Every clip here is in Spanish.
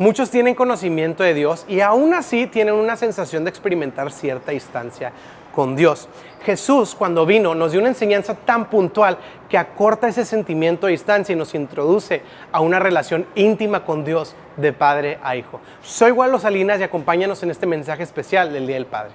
Muchos tienen conocimiento de Dios y aún así tienen una sensación de experimentar cierta distancia con Dios. Jesús, cuando vino, nos dio una enseñanza tan puntual que acorta ese sentimiento de distancia y nos introduce a una relación íntima con Dios de padre a hijo. Soy Waldo Salinas y acompáñanos en este mensaje especial del Día del Padre.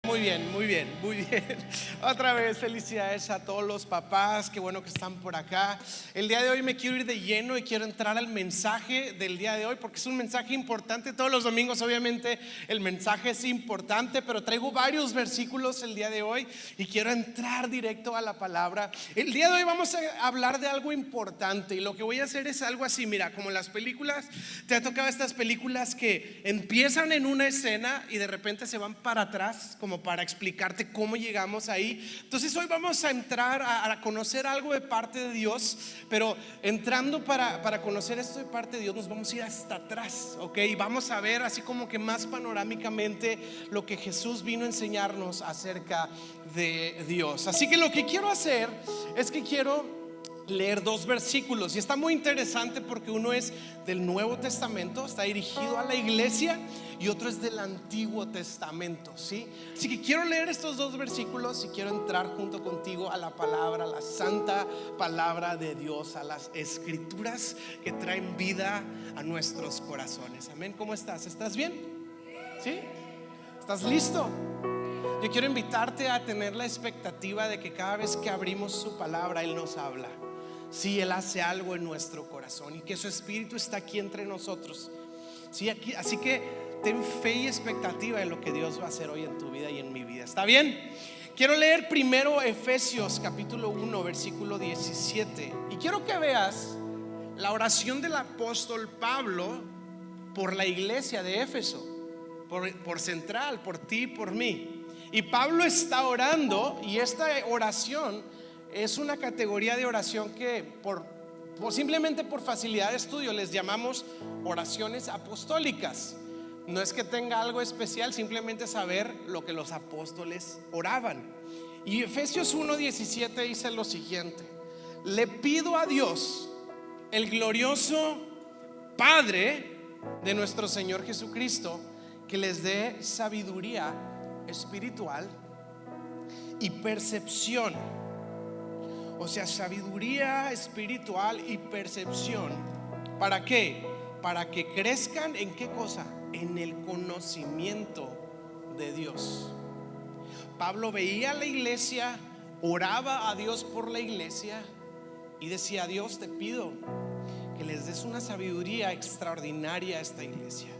Muy bien, muy bien, muy bien. Otra vez felicidades a todos los papás, qué bueno que están por acá. El día de hoy me quiero ir de lleno y quiero entrar al mensaje del día de hoy porque es un mensaje importante. Todos los domingos obviamente el mensaje es importante, pero traigo varios versículos el día de hoy y quiero entrar directo a la palabra. El día de hoy vamos a hablar de algo importante y lo que voy a hacer es algo así, mira, como las películas, te ha tocado estas películas que empiezan en una escena y de repente se van para atrás como para explicarte cómo llegamos ahí. Entonces hoy vamos a entrar a conocer algo de parte de Dios, pero entrando para conocer esto de parte de Dios nos vamos a ir hasta atrás, ¿ok? Y vamos a ver así como que más panorámicamente lo que Jesús vino a enseñarnos acerca de Dios. Así que lo que quiero hacer es que quiero leer dos versículos y está muy interesante porque uno es del Nuevo Testamento, está dirigido a la iglesia, y otro es del Antiguo Testamento, ¿sí? Así que quiero leer estos dos versículos y quiero entrar junto contigo a la palabra, a la santa palabra de Dios, a las escrituras que traen vida a nuestros corazones. Amén. ¿Cómo estás? ¿Estás bien? ¿Sí? ¿Estás listo? Yo quiero invitarte a tener la expectativa de que cada vez que abrimos su palabra Él nos habla. Sí, Él hace algo en nuestro corazón y que su Espíritu está aquí entre nosotros. Sí, aquí, así que ten fe y expectativa de lo que Dios va a hacer hoy en tu vida y en mi vida. ¿Está bien? Quiero leer primero Efesios capítulo 1 versículo 17 y quiero que veas la oración del apóstol Pablo por la iglesia de Éfeso, por Central, por ti, por mí. Y Pablo está orando y esta oración es una categoría de oración que simplemente por facilidad de estudio les llamamos oraciones apostólicas. No es que tenga algo especial, simplemente saber lo que los apóstoles oraban. Y Efesios 1:17 dice lo siguiente: le pido a Dios, el glorioso Padre de nuestro Señor Jesucristo, que les dé sabiduría espiritual y percepción. O sea, sabiduría espiritual y percepción. ¿Para qué? Para que crezcan en qué cosa? En el conocimiento de Dios. Pablo veía a la iglesia, oraba a Dios por la iglesia y decía: Dios, te pido que les des una sabiduría extraordinaria a esta iglesia,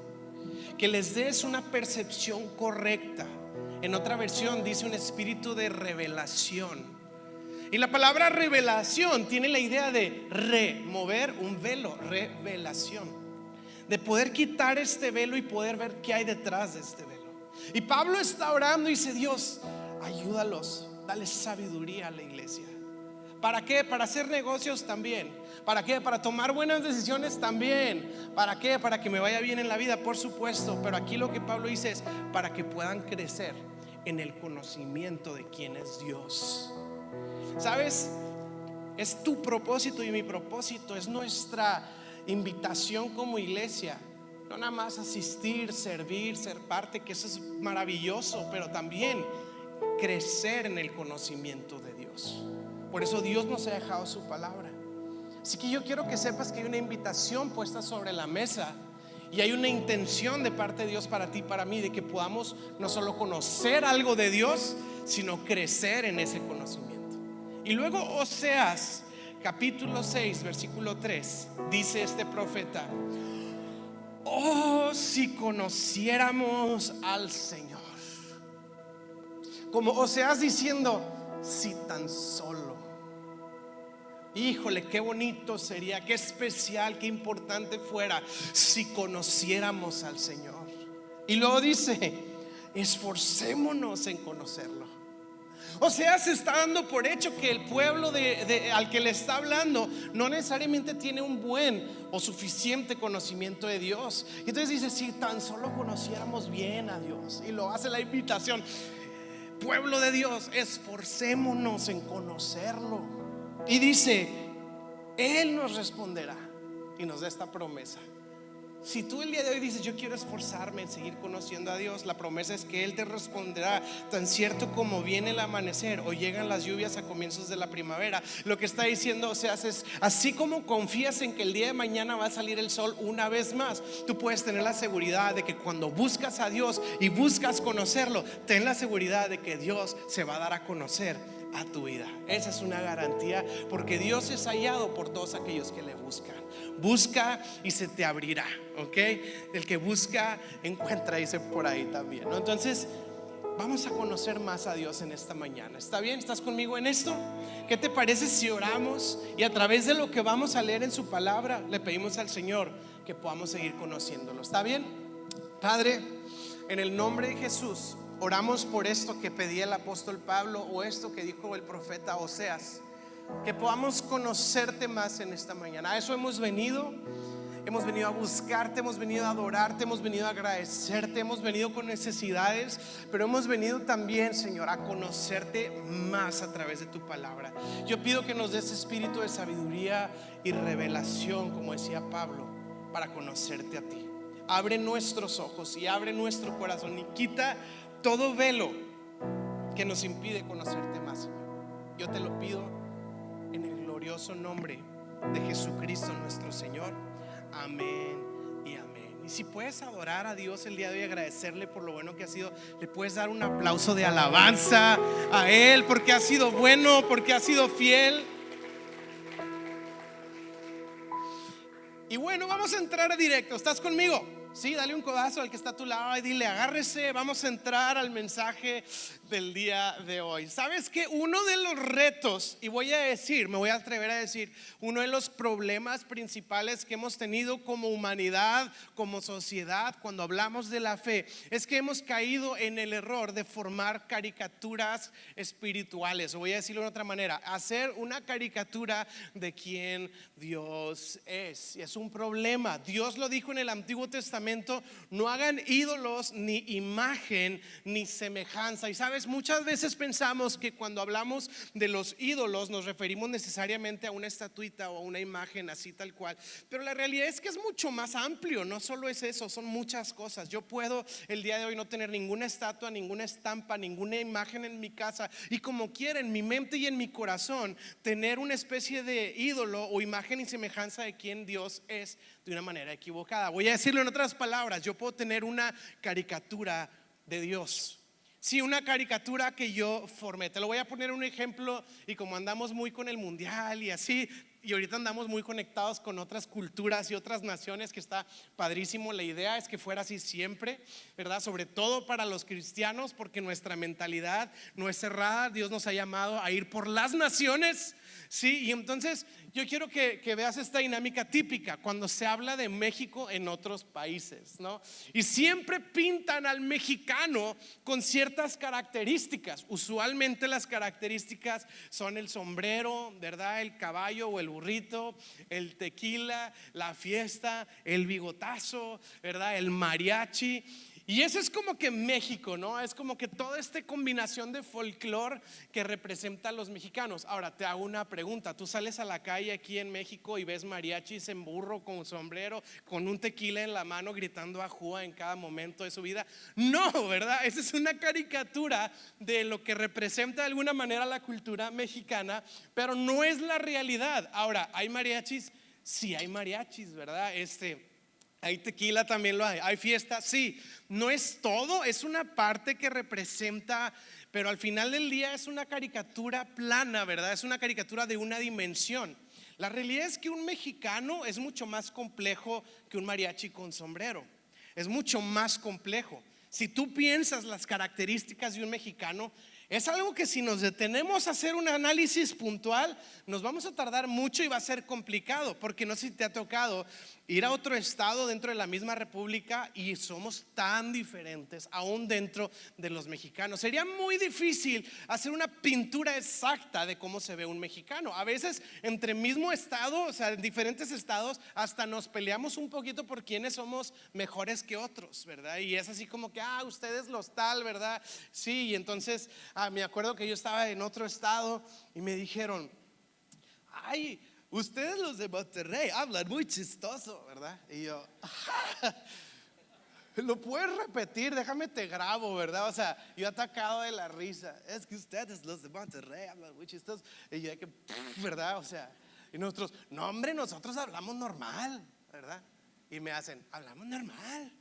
que les des una percepción correcta. En otra versión dice un espíritu de revelación. Y la palabra revelación tiene la idea de remover un velo, revelación, de poder quitar este velo y poder ver qué hay detrás de este velo. Y Pablo está orando y dice: Dios, ayúdalos, dale sabiduría a la iglesia. ¿Para qué? Para hacer negocios también. ¿Para qué? Para tomar buenas decisiones también. ¿Para qué? Para que me vaya bien en la vida, por supuesto. Pero aquí lo que Pablo dice es para que puedan crecer en el conocimiento de quién es Dios. ¿Sabes? Es tu propósito y mi propósito, es nuestra invitación como iglesia. No nada más asistir, servir, ser parte, que eso es maravilloso, pero también crecer en el conocimiento de Dios. Por eso Dios nos ha dejado su palabra. Así que yo quiero que sepas que hay una invitación puesta sobre la mesa y hay una intención de parte de Dios para ti y para mí, de que podamos no solo conocer algo de Dios, sino crecer en ese conocimiento. Y luego Oseas capítulo 6 versículo 3 dice este profeta: oh, si conociéramos al Señor. Como Oseas diciendo: si tan solo. Híjole, qué bonito sería, qué especial, qué importante fuera si conociéramos al Señor. Y luego dice: esforcémonos en conocerlo. O sea, se está dando por hecho que el pueblo al que le está hablando no necesariamente tiene un buen o suficiente conocimiento de Dios. Y entonces dice: si tan solo conociéramos bien a Dios. Y lo hace la invitación: pueblo de Dios, esforcémonos en conocerlo. Y dice: Él nos responderá y nos da esta promesa: Si tú el día de hoy dices, yo quiero esforzarme en seguir conociendo a Dios, la promesa es que Él te responderá tan cierto como viene el amanecer o llegan las lluvias a comienzos de la primavera. Lo que está diciendo, o sea, es así como confías en que el día de mañana va a salir el sol una vez más, tú puedes tener la seguridad de que cuando buscas a Dios y buscas conocerlo, ten la seguridad de que Dios se va a dar a conocer a tu vida. Esa es una garantía, porque Dios es hallado por todos aquellos que le buscan. Busca y se te abrirá, ¿ok? El que busca encuentra, dice por ahí también, ¿no? Entonces vamos a conocer más a Dios en esta mañana. ¿Está bien? ¿Estás conmigo en esto? ¿Qué te parece si oramos y a través de lo que vamos a leer en su palabra le pedimos al Señor que podamos seguir conociéndolo? ¿Está bien? Padre, en el nombre de Jesús, oramos por esto que pedía el apóstol Pablo o esto que dijo el profeta Oseas, que podamos conocerte más en esta mañana. A eso hemos venido a buscarte, hemos venido a adorarte, hemos venido a agradecerte, hemos venido con necesidades, pero hemos venido también, Señor, a conocerte más a través de tu palabra. Yo pido que nos des espíritu de sabiduría y revelación, como decía Pablo, para conocerte a ti. Abre nuestros ojos y abre nuestro corazón y quita todo velo que nos impide conocerte más, Señor. Yo te lo pido en el glorioso nombre de Jesucristo nuestro Señor. Amén y amén. Y si puedes adorar a Dios el día de hoy, agradecerle por lo bueno que ha sido, le puedes dar un aplauso de alabanza a Él, porque ha sido bueno, porque ha sido fiel. Y bueno, vamos a entrar directo. ¿Estás conmigo? Sí, dale un codazo al que está a tu lado y dile, agárrese, vamos a entrar al mensaje del día de hoy. ¿Sabes qué? Uno de los retos, y me voy a atrever a decir, uno de los problemas principales que hemos tenido como humanidad, como sociedad, cuando hablamos de la fe, es que hemos caído en el error de formar caricaturas espirituales. O voy a decirlo de otra manera, hacer una caricatura de quién Dios es. Y es un problema. Dios lo dijo en el Antiguo Testamento: no hagan ídolos, ni imagen, ni semejanza. Y sabes, muchas veces pensamos que cuando hablamos de los ídolos nos referimos necesariamente a una estatuita o a una imagen así tal cual, pero la realidad es que es mucho más amplio. No solo es eso, son muchas cosas. Yo puedo el día de hoy no tener ninguna estatua, ninguna estampa, ninguna imagen en mi casa, y como quiera en mi mente y en mi corazón tener una especie de ídolo o imagen y semejanza de quién Dios es de una manera equivocada. Voy a decirlo en otras palabras, yo puedo tener una caricatura de Dios. Sí, una caricatura que yo formé. Te lo voy a poner un ejemplo, y como andamos muy con el mundial y así, y ahorita andamos muy conectados con otras culturas y otras naciones, que está padrísimo. La idea es que fuera así siempre, ¿verdad? Sobre todo para los cristianos, porque nuestra mentalidad no es cerrada. Dios nos ha llamado a ir por las naciones, ¿sí? Y entonces yo quiero que veas esta dinámica típica cuando se habla de México en otros países, ¿no? Y siempre pintan al mexicano con ciertas características. Usualmente las características son el sombrero, ¿verdad? El caballo o el burrito, el tequila, la fiesta, el bigotazo, ¿verdad? El mariachi. Y eso es como que México, ¿no? Es como que toda esta combinación de folclore que representa a los mexicanos. Ahora te hago una pregunta: ¿tú sales a la calle aquí en México y ves mariachis en burro, con sombrero, con un tequila en la mano, gritando ajúa en cada momento de su vida? No, ¿verdad? Esa es una caricatura de lo que representa de alguna manera la cultura mexicana, pero no es la realidad. Ahora, ¿hay mariachis? Sí, hay mariachis, ¿verdad? Hay tequila, también lo hay. Hay fiesta, sí. No es todo, es una parte que representa, pero al final del día es una caricatura plana, ¿verdad? Es una caricatura de una dimensión. La realidad es que un mexicano es mucho más complejo que un mariachi con sombrero. Es mucho más complejo. Si tú piensas las características de un mexicano, es algo que si nos detenemos a hacer un análisis puntual, nos vamos a tardar mucho y va a ser complicado, porque no sé si te ha tocado ir a otro estado dentro de la misma república y somos tan diferentes aún dentro de los mexicanos. Sería muy difícil hacer una pintura exacta de cómo se ve un mexicano. A veces entre mismo estado, o sea, en diferentes estados, hasta nos peleamos un poquito por quiénes somos mejores que otros, ¿verdad? Y es así como que, ustedes los tal, ¿verdad? Sí, y entonces me acuerdo que yo estaba en otro estado y me dijeron: ustedes los de Monterrey hablan muy chistoso, ¿verdad? Y yo, lo puedes repetir, déjame te grabo, ¿verdad? O sea, yo atacado de la risa. Es que ustedes los de Monterrey hablan muy chistoso. Y yo que, ¿verdad? O sea, y nosotros, no hombre, nosotros hablamos normal, ¿verdad? Y me hacen, hablamos normal,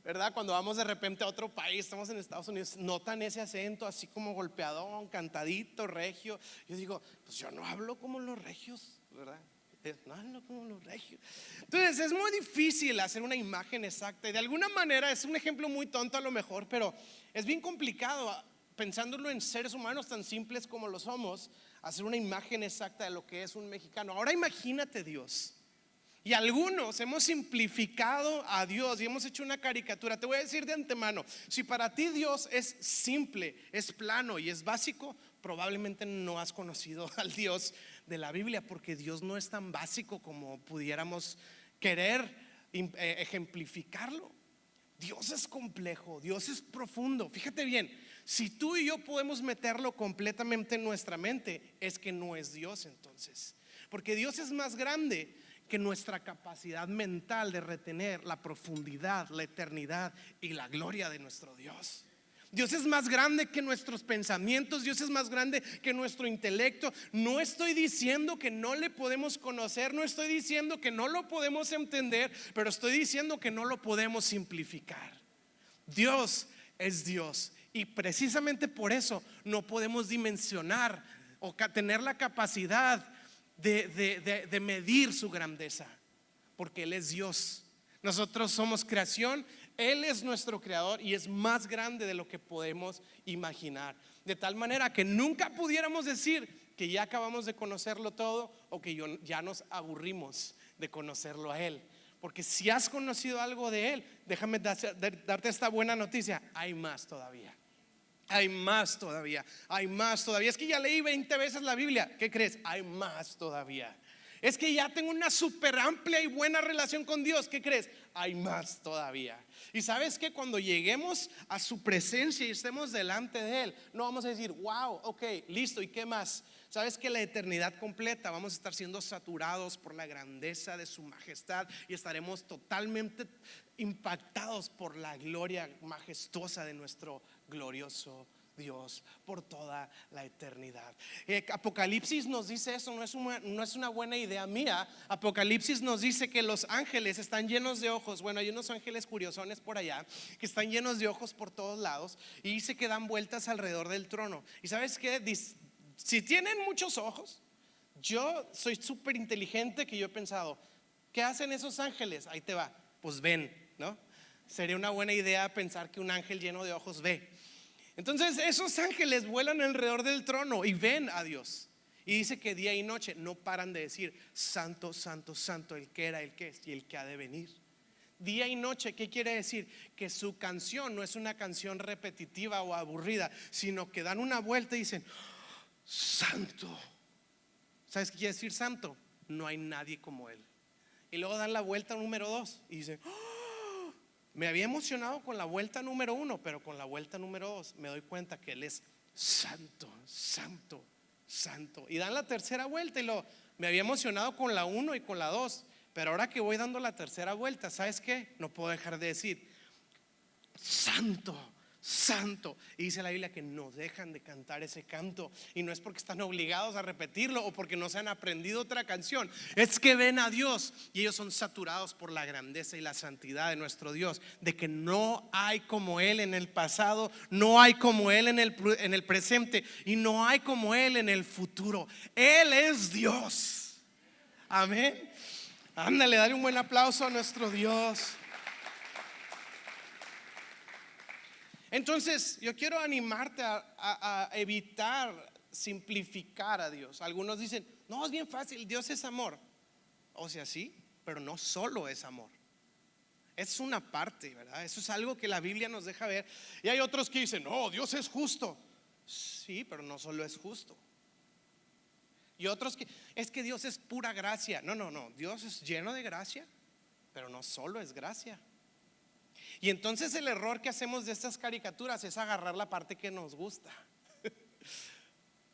¿verdad? Cuando vamos de repente a otro país, estamos en Estados Unidos, notan ese acento así como golpeadón, cantadito, regio. Yo digo, pues yo no hablo como los regios, ¿verdad? No hablo como los regios. Entonces es muy difícil hacer una imagen exacta. Y de alguna manera es un ejemplo muy tonto a lo mejor, pero es bien complicado, pensándolo en seres humanos tan simples como lo somos, hacer una imagen exacta de lo que es un mexicano. Ahora imagínate Dios. Y algunos hemos simplificado a Dios y hemos hecho una caricatura. Te voy a decir de antemano, si para ti Dios es simple, es plano y es básico, probablemente no has conocido al Dios de la Biblia, porque Dios no es tan básico como pudiéramos querer ejemplificarlo. Dios es complejo, Dios es profundo. Fíjate bien, si tú y yo podemos meterlo completamente en nuestra mente, es que no es Dios entonces, porque Dios es más grande que nuestra capacidad mental de retener la profundidad, la eternidad y la gloria de nuestro Dios. Dios es más grande que nuestros pensamientos, Dios es más grande que nuestro intelecto. No estoy diciendo que no le podemos conocer, no estoy diciendo que no lo podemos entender, pero estoy diciendo que no lo podemos simplificar. Dios es Dios y precisamente por eso no podemos dimensionar o tener la capacidad de medir su grandeza, porque Él es Dios. Nosotros somos creación, Él es nuestro creador y es más grande de lo que podemos imaginar. De tal manera que nunca pudiéramos decir que ya acabamos de conocerlo todo o que ya nos aburrimos de conocerlo a Él. Porque si has conocido algo de Él, déjame darte esta buena noticia: hay más todavía. Hay más todavía, hay más todavía. Es que ya leí 20 veces la Biblia. ¿Qué crees? Hay más todavía. Es que ya tengo una súper amplia y buena relación con Dios. ¿Qué crees? Hay más todavía. Y sabes que cuando lleguemos a su presencia y estemos delante de Él, no vamos a decir, wow, ok, listo, ¿y qué más? Sabes que la eternidad completa vamos a estar siendo saturados por la grandeza de su majestad y estaremos totalmente impactados por la gloria majestuosa de nuestro glorioso Dios por toda la eternidad. Apocalipsis nos dice eso, no es una buena idea mía. Apocalipsis nos dice que los ángeles están llenos de ojos. Bueno, hay unos ángeles curiosones por allá que están llenos de ojos por todos lados y dice que dan vueltas alrededor del trono. ¿Y sabes qué? Si tienen muchos ojos, yo soy súper inteligente que yo he pensado, ¿qué hacen esos ángeles? Ahí te va, pues ven, ¿no? Sería una buena idea pensar que un ángel lleno de ojos ve. Entonces esos ángeles vuelan alrededor del trono y ven a Dios. Y dice que día y noche no paran de decir: santo, santo, santo, el que era, el que es y el que ha de venir. Día y noche, ¿qué quiere decir? Que su canción no es una canción repetitiva o aburrida, sino que dan una vuelta y dicen: santo. ¿Sabes qué quiere decir santo? No hay nadie como Él. Y luego dan la vuelta número 2 y dicen: me había emocionado con la vuelta número 1, pero con la vuelta número 2 me doy cuenta que Él es santo, santo, santo. Y dan la tercera vuelta y luego me había emocionado con la 1 y con la 2, pero ahora que voy dando la tercera vuelta, ¿sabes qué? No puedo dejar de decir: santo, santo. Y dice la Biblia que no dejan de cantar ese canto. Y no es porque están obligados a repetirlo o porque no se han aprendido otra canción, es que ven a Dios y ellos son saturados por la grandeza y la santidad de nuestro Dios, de que no hay como Él en el pasado, no hay como Él en el presente y no hay como Él en el futuro. Él es Dios. Amén. Ándale, dale un buen aplauso a nuestro Dios. Entonces yo quiero animarte a evitar simplificar a Dios. Algunos dicen: no, es bien fácil, Dios es amor. O sea, sí, pero no solo es amor. Es una parte, ¿verdad? Eso es algo que la Biblia nos deja ver. Y hay otros que dicen: no, Dios es justo. Sí, pero no solo es justo. Y otros que es que Dios es pura gracia. No, Dios es lleno de gracia, pero no solo es gracia. Y entonces el error que hacemos de estas caricaturas es agarrar la parte que nos gusta.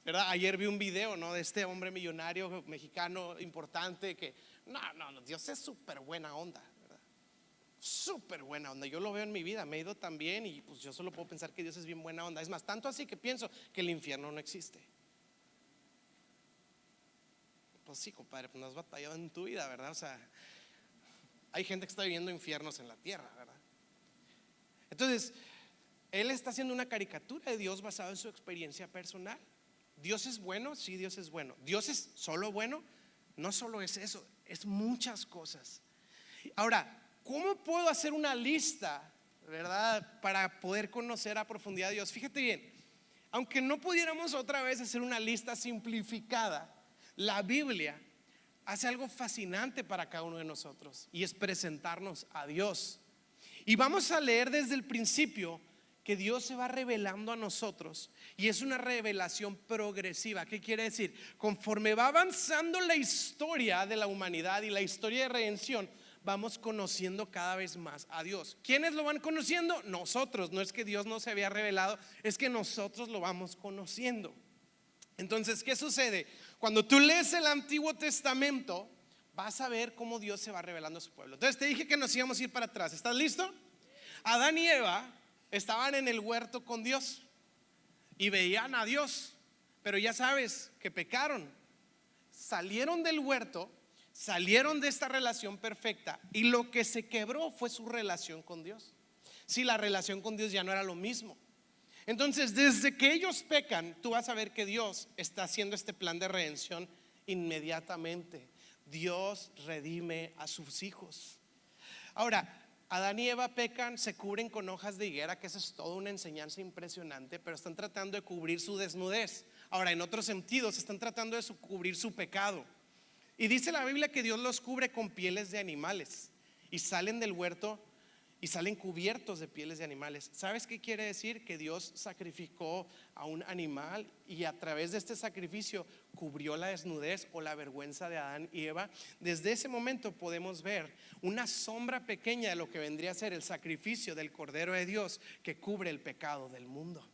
¿verdad? Ayer vi un video, ¿no? De este hombre millonario mexicano importante que, no, Dios es súper buena onda, ¿verdad? Súper buena onda. Yo lo veo en mi vida, me he ido tan bien y pues yo solo puedo pensar que Dios es bien buena onda. Es más, tanto así que pienso que el infierno no existe. Pues sí, compadre, pues no has batallado en tu vida, ¿verdad? O sea, hay gente que está viviendo infiernos en la tierra, ¿verdad? Entonces, él está haciendo una caricatura de Dios basado en su experiencia personal. Dios es bueno, sí, Dios es bueno. Dios es solo bueno, no solo es eso, es muchas cosas. Ahora, ¿cómo puedo hacer una lista, verdad, para poder conocer a profundidad a Dios? Fíjate bien, aunque no pudiéramos otra vez hacer una lista simplificada, la Biblia hace algo fascinante para cada uno de nosotros y es presentarnos a Dios. Y vamos a leer desde el principio que Dios se va revelando a nosotros y es una revelación progresiva. ¿Qué quiere decir? Conforme va avanzando la historia de la humanidad y la historia de redención, vamos conociendo cada vez más a Dios. ¿Quiénes lo van conociendo? Nosotros. No es que Dios no se había revelado, es que nosotros lo vamos conociendo. Entonces, ¿qué sucede? Cuando tú lees el Antiguo Testamento, vas a ver cómo Dios se va revelando a su pueblo. Entonces te dije que nos íbamos a ir para atrás. ¿Estás listo? Adán y Eva estaban en el huerto con Dios y veían a Dios, pero ya sabes que pecaron. Salieron del huerto, salieron de esta relación perfecta y lo que se quebró fue su relación con Dios. Si la relación con Dios ya no era lo mismo. Entonces, desde que ellos pecan, tú vas a ver que Dios está haciendo este plan de redención inmediatamente. Dios redime a sus hijos. Ahora, Adán y Eva pecan, se cubren con hojas de higuera, que eso es toda una enseñanza impresionante, pero están tratando de cubrir su desnudez. Ahora, en otros sentidos, están tratando de cubrir su pecado. Y dice la Biblia que Dios los cubre con pieles de animales y salen del huerto y salen cubiertos de pieles de animales. ¿Sabes qué quiere decir? Que Dios sacrificó a un animal y a través de este sacrificio cubrió la desnudez o la vergüenza de Adán y Eva. Desde ese momento podemos ver una sombra pequeña de lo que vendría a ser el sacrificio del Cordero de Dios que cubre el pecado del mundo.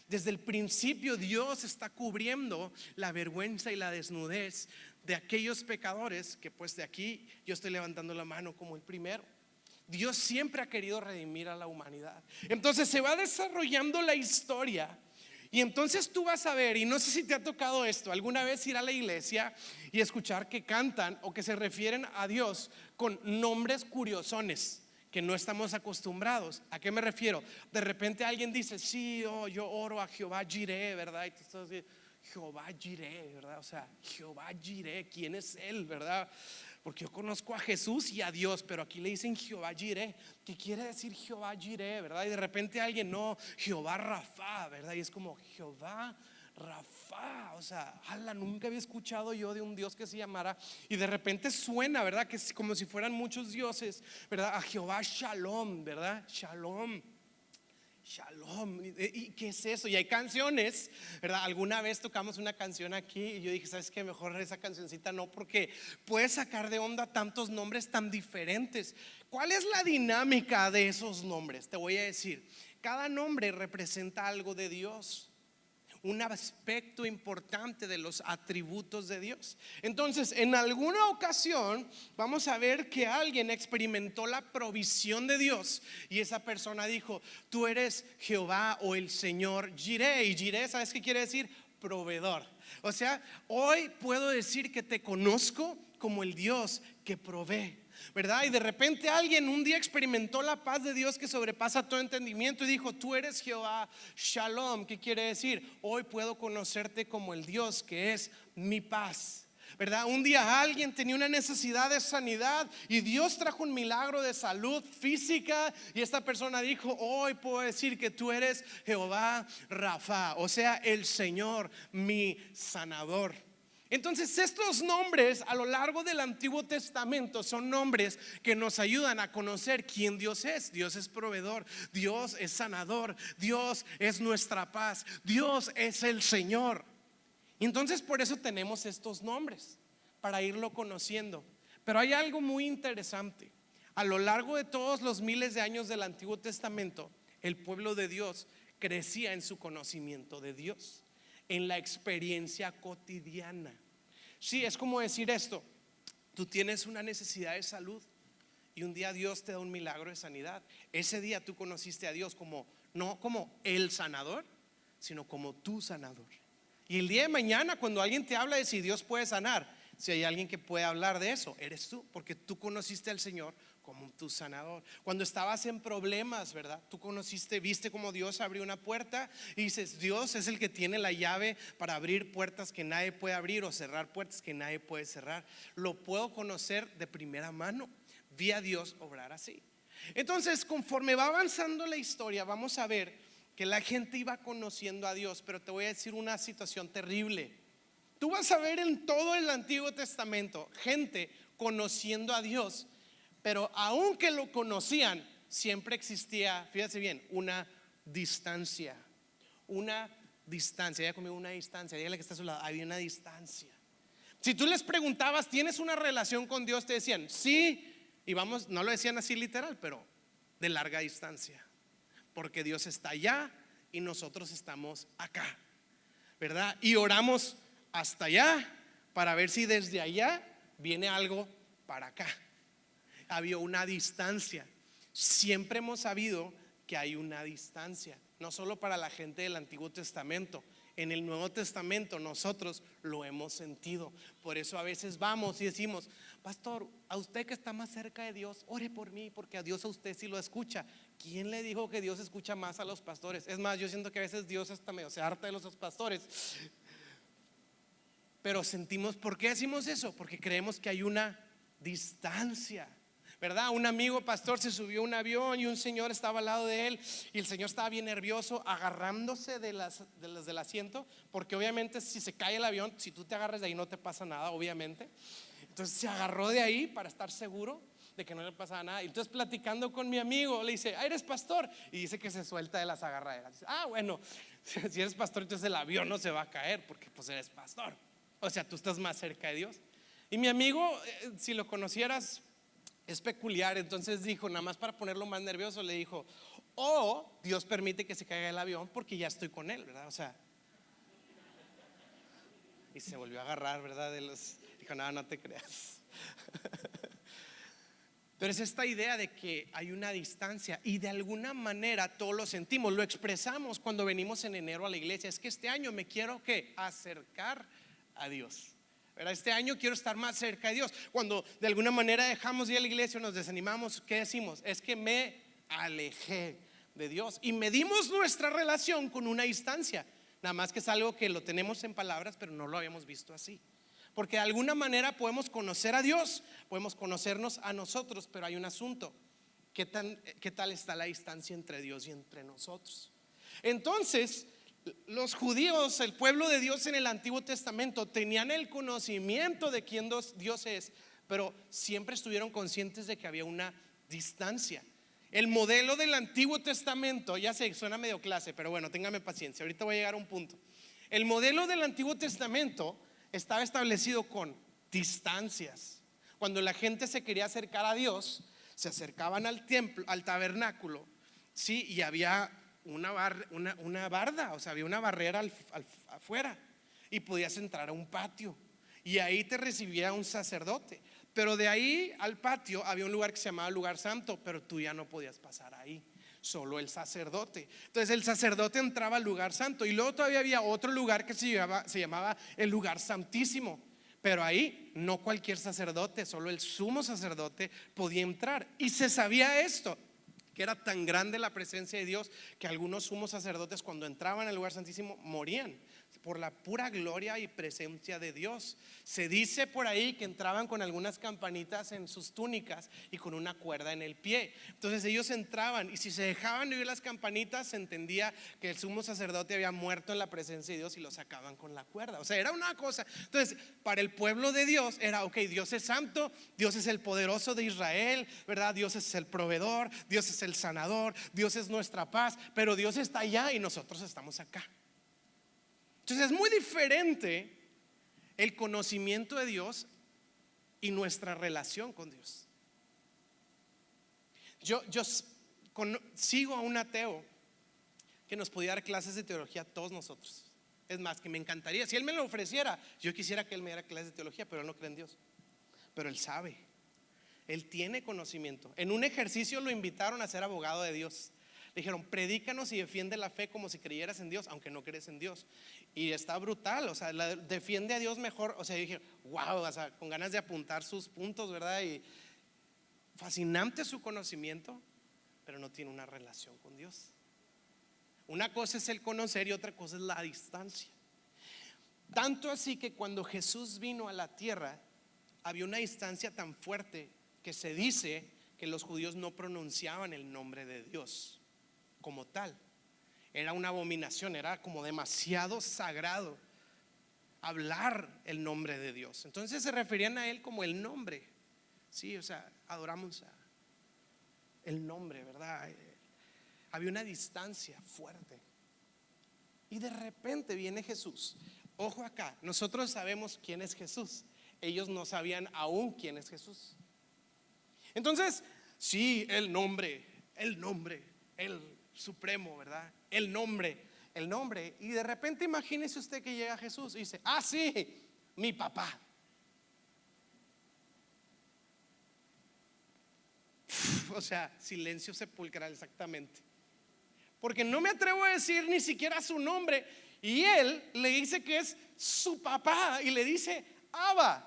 Desde el principio Dios está cubriendo la vergüenza y la desnudez de aquellos pecadores que pues de aquí yo estoy levantando la mano como el primero. Dios siempre ha querido redimir a la humanidad. Entonces se va desarrollando la historia y entonces tú vas a ver, y no sé si te ha tocado esto, alguna vez ir a la iglesia y escuchar que cantan o que se refieren a Dios con nombres curiosones que no estamos acostumbrados. ¿A qué me refiero? De repente alguien dice, sí, yo oro a Jehová Jireh, ¿verdad? Y tú estás diciendo, Jehová Jireh, ¿verdad? O sea, Jehová Jireh, ¿quién es él, verdad? Porque yo conozco a Jesús y a Dios, pero aquí le dicen Jehová Jireh. ¿Qué quiere decir Jehová Jireh, verdad? Y de repente alguien, no, Jehová Rafa, ¿verdad? Y es como Jehová Rafa, o sea, nunca había escuchado yo de un Dios que se llamara. Y de repente suena, ¿verdad? Que es como si fueran muchos dioses, ¿verdad? A Jehová Shalom, ¿verdad? Shalom. Shalom, ¿y qué es eso? Y hay canciones, ¿verdad? Alguna vez tocamos una canción aquí y yo dije, ¿sabes qué? Mejor esa cancioncita no, porque puedes sacar de onda tantos nombres tan diferentes. ¿Cuál es la dinámica de esos nombres? Te voy a decir, cada nombre representa algo de Dios, un aspecto importante de los atributos de Dios. Entonces, en alguna ocasión vamos a ver que alguien experimentó la provisión de Dios y esa persona dijo, tú eres Jehová o el Señor Jireh. Y Jireh, ¿sabes qué quiere decir? Proveedor. O sea, hoy puedo decir que te conozco como el Dios que provee, ¿verdad? Y de repente alguien un día experimentó la paz de Dios que sobrepasa todo entendimiento y dijo, tú eres Jehová Shalom. ¿Qué quiere decir? Hoy puedo conocerte como el Dios que es mi paz, ¿verdad? Un día alguien tenía una necesidad de sanidad y Dios trajo un milagro de salud física y esta persona dijo, hoy puedo decir que tú eres Jehová Rafa, o sea, el Señor, mi sanador. Entonces estos nombres a lo largo del Antiguo Testamento son nombres que nos ayudan a conocer quién Dios es. Dios es proveedor, Dios es sanador, Dios es nuestra paz, Dios es el Señor. Y entonces por eso tenemos estos nombres, para irlo conociendo. Pero hay algo muy interesante. A lo largo de todos los miles de años del Antiguo Testamento, el pueblo de Dios crecía en su conocimiento de Dios. en la experiencia cotidiana. Sí, es como decir esto: tú tienes una necesidad de salud y un día Dios te da un milagro de sanidad. Ese día tú conociste a Dios como, no como el sanador, sino como tu sanador. Y el día de mañana, cuando alguien te habla de si Dios puede sanar, si hay alguien que puede hablar de eso, eres tú, porque tú conociste al Señor como tu sanador. Cuando estabas en problemas, ¿verdad? Tú conociste, viste cómo Dios abrió una puerta y dices: Dios es el que tiene la llave para abrir puertas que nadie puede abrir o cerrar puertas que nadie puede cerrar. Lo puedo conocer de primera mano. Vi a Dios obrar así. Entonces, conforme va avanzando la historia, vamos a ver que la gente iba conociendo a Dios. Pero te voy a decir una situación terrible. Tú vas a ver en todo el Antiguo Testamento gente conociendo a Dios, pero aunque lo conocían, siempre existía, fíjate bien, una distancia. Una distancia. Ya conmigo, una distancia. Dígale que está a su lado: había una distancia. Si tú les preguntabas: ¿tienes una relación con Dios? Te decían sí. Y vamos, no lo decían así literal, pero de larga distancia, porque Dios está allá y nosotros estamos acá, ¿verdad? Y oramos hasta allá para ver si desde allá viene algo para acá. Había una distancia. Siempre hemos sabido que hay una distancia, no solo para la gente del Antiguo Testamento. En el Nuevo Testamento nosotros lo hemos sentido. Por eso a veces vamos y decimos: pastor, a usted que está más cerca de Dios, ore por mí, porque a Dios, a usted sí lo escucha. ¿Quién le dijo que Dios escucha más a los pastores? Es más, yo siento que a veces Dios hasta medio se harta de los pastores. Pero sentimos, ¿por qué decimos eso? Porque creemos que hay una distancia, ¿verdad? Un amigo pastor se subió a un avión y un señor estaba al lado de él, y el señor estaba bien nervioso, agarrándose del asiento, porque obviamente si se cae el avión, si tú te agarras de ahí no te pasa nada, obviamente. Entonces se agarró de ahí para estar seguro de que no le pasaba nada. Y entonces, platicando con mi amigo, le dice: ¿eres pastor? Y dice que se suelta de las agarraderas. Dice: bueno, si eres pastor, entonces el avión no se va a caer, porque pues eres pastor. O sea, tú estás más cerca de Dios. Y mi amigo, si lo conocieras, es peculiar. Entonces dijo, nada más para ponerlo más nervioso, le dijo: Dios permite que se caiga el avión porque ya estoy con él, ¿verdad? O sea, y se volvió a agarrar, ¿verdad? Dijo: no te creas. Pero es esta idea de que hay una distancia, y de alguna manera todos lo sentimos, lo expresamos cuando venimos en enero a la iglesia. Es que este año me quiero acercar a Dios, ¿verdad? Este año quiero estar más cerca de Dios. Cuando de alguna manera dejamos de ir a la iglesia o nos desanimamos, ¿qué decimos? Es que me alejé de Dios, y medimos nuestra relación con una distancia. Nada más que es algo que lo tenemos en palabras, pero no lo habíamos visto así. Porque de alguna manera podemos conocer a Dios, podemos conocernos a nosotros, pero hay un asunto: ¿qué tal está la distancia entre Dios y entre nosotros? Entonces, los judíos, el pueblo de Dios en el Antiguo Testamento, tenían el conocimiento de quién Dios es, pero siempre estuvieron conscientes de que había una distancia. El modelo del Antiguo Testamento, ya sé, suena medio clase, pero bueno, téngame paciencia, ahorita voy a llegar a un punto. El modelo del Antiguo Testamento estaba establecido con distancias. Cuando la gente se quería acercar a Dios, se acercaban al templo, al tabernáculo, sí, y había una barda, o sea, había una barrera afuera, y podías entrar a un patio, y ahí te recibía un sacerdote. Pero de ahí al patio había un lugar que se llamaba lugar santo, pero tú ya no podías pasar ahí, solo el sacerdote. Entonces el sacerdote entraba al lugar santo, y luego todavía había otro lugar que se llamaba el lugar santísimo. Pero ahí no cualquier sacerdote, solo el sumo sacerdote podía entrar. Y se sabía esto, que era tan grande la presencia de Dios, que algunos sumos sacerdotes, cuando entraban al lugar santísimo, morían por la pura gloria y presencia de Dios. Se dice por ahí que entraban con algunas campanitas en sus túnicas y con una cuerda en el pie. Entonces ellos entraban, y si se dejaban de oír las campanitas, se entendía que el sumo sacerdote había muerto en la presencia de Dios, y lo sacaban con la cuerda. O sea, era una cosa. Entonces, para el pueblo de Dios era: ok, Dios es santo, Dios es el poderoso de Israel, ¿verdad? Dios es el proveedor, Dios es el sanador, Dios es nuestra paz, pero Dios está allá y nosotros estamos acá. Entonces es muy diferente el conocimiento de Dios y nuestra relación con Dios. Yo sigo a un ateo que nos podía dar clases de teología a todos nosotros. Es más, que me encantaría, si Él me lo ofreciera, yo quisiera que Él me diera clases de teología, pero Él no cree en Dios. Pero Él sabe, Él tiene conocimiento. En un ejercicio lo invitaron a ser abogado de Dios. Le dijeron, predícanos y defiende la fe como si creyeras en Dios, aunque no crees en Dios. Y está brutal, o sea, defiende a Dios mejor. O sea, yo dije, wow, o sea, con ganas de apuntar sus puntos, ¿verdad? Y fascinante su conocimiento, pero no tiene una relación con Dios. Una cosa es el conocer y otra cosa es la distancia. Tanto así que cuando Jesús vino a la tierra, había una distancia tan fuerte que se dice que los judíos no pronunciaban el nombre de Dios como tal. Era una abominación, era como demasiado sagrado hablar el nombre de Dios. Entonces se referían a Él como el nombre. Sí, o sea, adoramos el nombre, ¿verdad? Había una distancia fuerte. Y de repente viene Jesús. Ojo acá, nosotros sabemos quién es Jesús. Ellos no sabían aún quién es Jesús. Entonces, sí, el nombre, el supremo, ¿verdad? El nombre. Y de repente imagínese usted que llega Jesús y dice, ah, sí, mi papá. O sea, silencio sepulcral exactamente. Porque no me atrevo a decir ni siquiera su nombre. Y él le dice que es su papá y le dice Abba.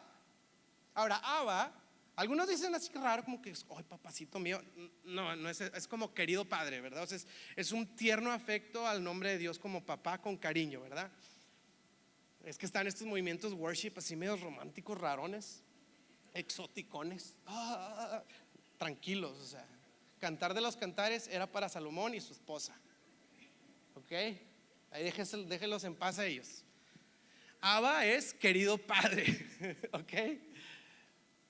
Ahora, Abba, algunos dicen así raro, como que, ay, papacito mío. No es como querido padre, ¿verdad? O sea, es un tierno afecto al nombre de Dios como papá con cariño, ¿verdad? Es que están estos movimientos worship así medios románticos, rarones, exoticones. Tranquilos, o sea, Cantar de los Cantares era para Salomón y su esposa. Ok, ahí déjenlos en paz a ellos. Abba es querido padre. Ok,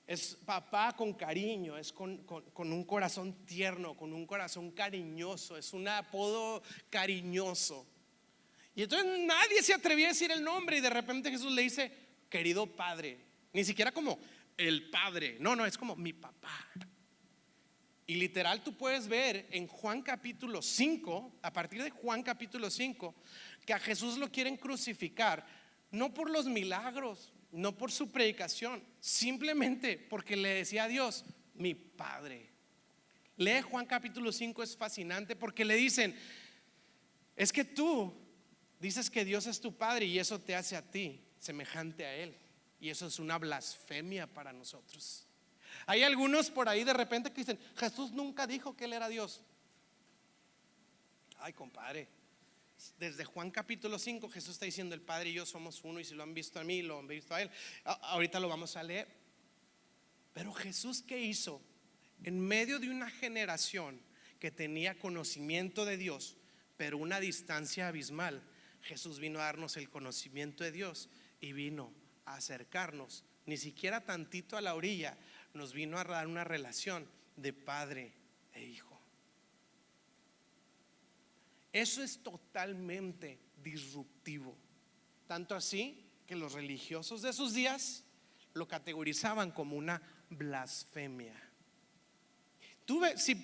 es papá con cariño, es con un corazón tierno, con un corazón cariñoso, es un apodo cariñoso. Y entonces nadie se atrevía a decir el nombre y de repente Jesús le dice querido padre. Ni siquiera como el padre, no, es como mi papá. Y literal tú puedes ver en Juan capítulo 5, a partir de Juan capítulo 5, que a Jesús lo quieren crucificar, no por los milagros, no por su predicación, simplemente porque le decía a Dios, mi Padre. Lee Juan capítulo 5, es fascinante porque le dicen, es que tú dices que Dios es tu Padre y eso te hace a ti semejante a Él. Y eso es una blasfemia para nosotros. Hay algunos por ahí de repente que dicen, Jesús nunca dijo que Él era Dios. Ay, compadre, desde Juan capítulo 5 Jesús está diciendo, el Padre y yo somos uno, y si lo han visto a mí, lo han visto a Él. Ahorita lo vamos a leer. Pero Jesús, ¿qué hizo? En medio de una generación que tenía conocimiento de Dios, pero una distancia abismal, Jesús vino a darnos el conocimiento de Dios y vino a acercarnos, ni siquiera tantito a la orilla, nos vino a dar una relación de padre e hijo. Eso es totalmente disruptivo, tanto así que los religiosos de sus días lo categorizaban como una blasfemia. Si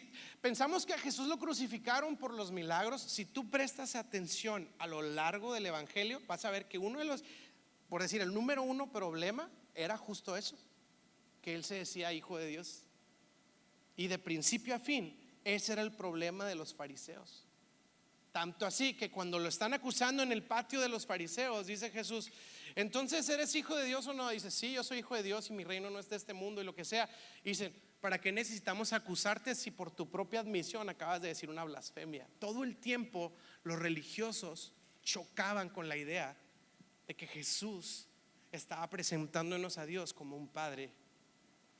pensamos que a Jesús lo crucificaron por los milagros, si tú prestas atención a lo largo del evangelio, vas a ver que uno de los, por decir, el número uno problema era justo eso, que él se decía hijo de Dios. Y de principio a fin, ese era el problema de los fariseos. Tanto así que cuando lo están acusando en el patio de los fariseos, dice Jesús, entonces ¿eres hijo de Dios o no? Dice, sí, yo soy hijo de Dios y mi reino no es de este mundo y lo que sea. Dicen, ¿para qué necesitamos acusarte si por tu propia admisión acabas de decir una blasfemia? Todo el tiempo los religiosos chocaban con la idea de que Jesús estaba presentándonos a Dios como un padre,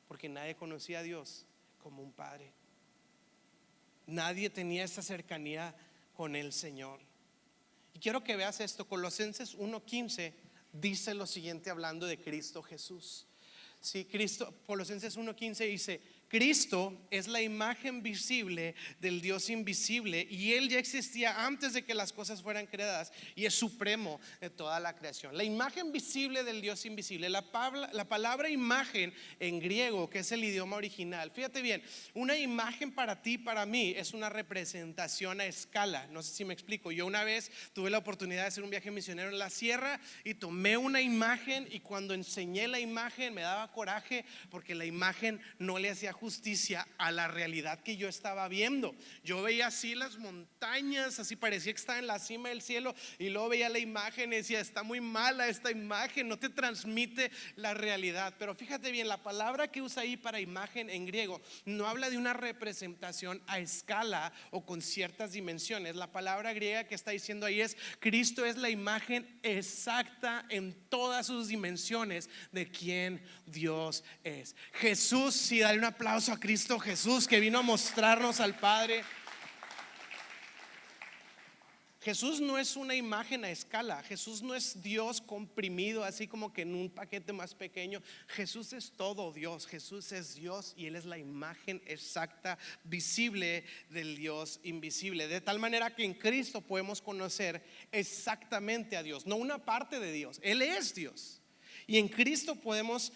porque nadie conocía a Dios como un padre. Nadie tenía esa cercanía con el Señor. Y quiero que veas esto. Colosenses 1:15 dice lo siguiente hablando de Cristo Jesús. Sí, Colosenses 1:15 dice Cristo es la imagen visible del Dios invisible y Él ya existía antes de que las cosas fueran creadas y es supremo de toda la creación. La imagen visible del Dios invisible, la palabra imagen en griego, que es el idioma original, fíjate bien, una imagen para ti, para mí, es una representación a escala. No sé si me explico. Yo una vez tuve la oportunidad de hacer un viaje misionero en la sierra y tomé una imagen, y cuando enseñé la imagen me daba coraje porque la imagen no le hacía justicia a la realidad que yo estaba viendo. Yo veía así las montañas, así parecía que estaba en la cima del cielo, y luego veía la imagen y decía, está muy mala esta imagen, no te transmite la realidad. Pero fíjate bien, la palabra que usa ahí para imagen en griego no habla de una representación a escala o con ciertas dimensiones. La palabra griega que está diciendo ahí es: Cristo es la imagen exacta en todas sus dimensiones de quién Dios es. Jesús, sí, dale un aplauso a Cristo Jesús, que vino a mostrarnos al Padre. Jesús no es una imagen a escala. Jesús no es Dios comprimido así como que en un paquete más pequeño. Jesús es todo Dios. Jesús es Dios y Él es la imagen exacta, visible del Dios invisible. De tal manera que en Cristo podemos conocer exactamente a Dios, no una parte de Dios. Él es Dios. Y en Cristo podemos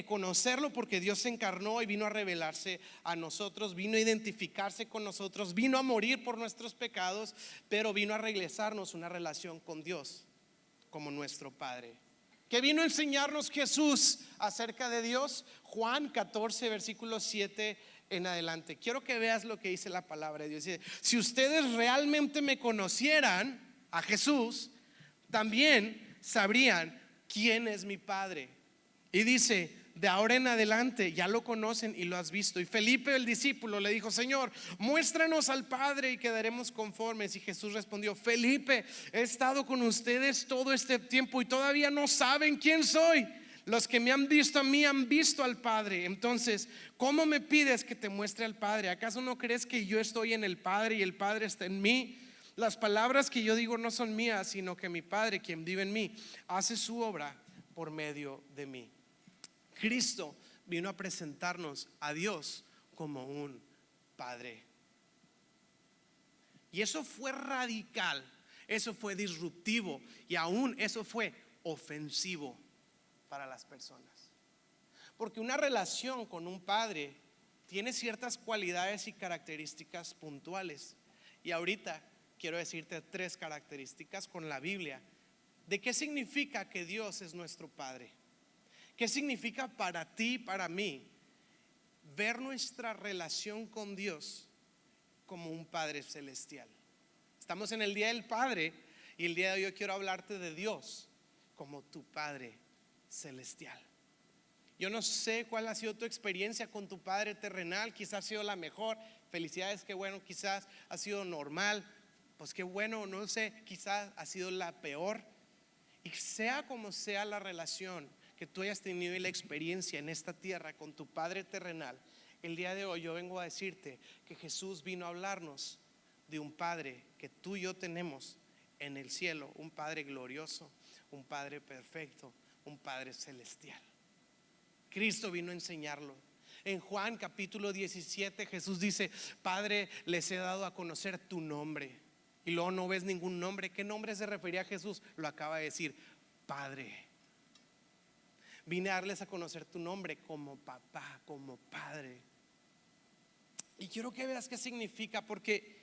conocerlo porque Dios se encarnó y vino a revelarse a nosotros, vino a identificarse con nosotros, vino a morir por nuestros pecados, pero vino a regresarnos una relación con Dios como nuestro Padre. ¿Qué vino a enseñarnos Jesús acerca de Dios? Juan 14, versículo 7 en adelante. Quiero que veas lo que dice la palabra de Dios. Dice: si ustedes realmente me conocieran, a Jesús, también sabrían quién es mi Padre. Y dice: de ahora en adelante ya lo conocen y lo has visto. Y Felipe, el discípulo, le dijo: Señor, muéstranos al Padre y quedaremos conformes. Y Jesús respondió: Felipe, he estado con ustedes todo este tiempo y todavía no saben quién soy. Los que me han visto a mí han visto al Padre. Entonces, ¿cómo me pides que te muestre al Padre? ¿Acaso no crees que yo estoy en el Padre y el Padre está en mí? Las palabras que yo digo no son mías, sino que mi Padre, quien vive en mí, hace su obra por medio de mí. Cristo vino a presentarnos a Dios como un Padre. Y eso fue radical, eso fue disruptivo y aún eso fue ofensivo para las personas. Porque una relación con un padre tiene ciertas cualidades y características puntuales. Y ahorita quiero decirte 3 características con la Biblia de qué significa que Dios es nuestro Padre. ¿Qué significa para ti, para mí, ver nuestra relación con Dios como un Padre celestial? Estamos en el Día del Padre y el día de hoy yo quiero hablarte de Dios como tu Padre celestial. Yo no sé cuál ha sido tu experiencia con tu Padre terrenal. Quizás ha sido la mejor. Felicidades, qué bueno. Quizás ha sido normal. Pues qué bueno, no sé. Quizás ha sido la peor. Y sea como sea la relación que tú hayas tenido y la experiencia en esta tierra con tu Padre terrenal, el día de hoy yo vengo a decirte que Jesús vino a hablarnos de un Padre que tú y yo tenemos en el cielo. Un Padre glorioso, un Padre perfecto, un Padre celestial. Cristo vino a enseñarlo. En Juan capítulo 17 Jesús dice: Padre, les he dado a conocer tu nombre. Y luego no ves ningún nombre. ¿Qué nombre se refería a Jesús? Lo acaba de decir: Padre. Vine a darles a conocer tu nombre como papá, como Padre. Y quiero que veas qué significa, porque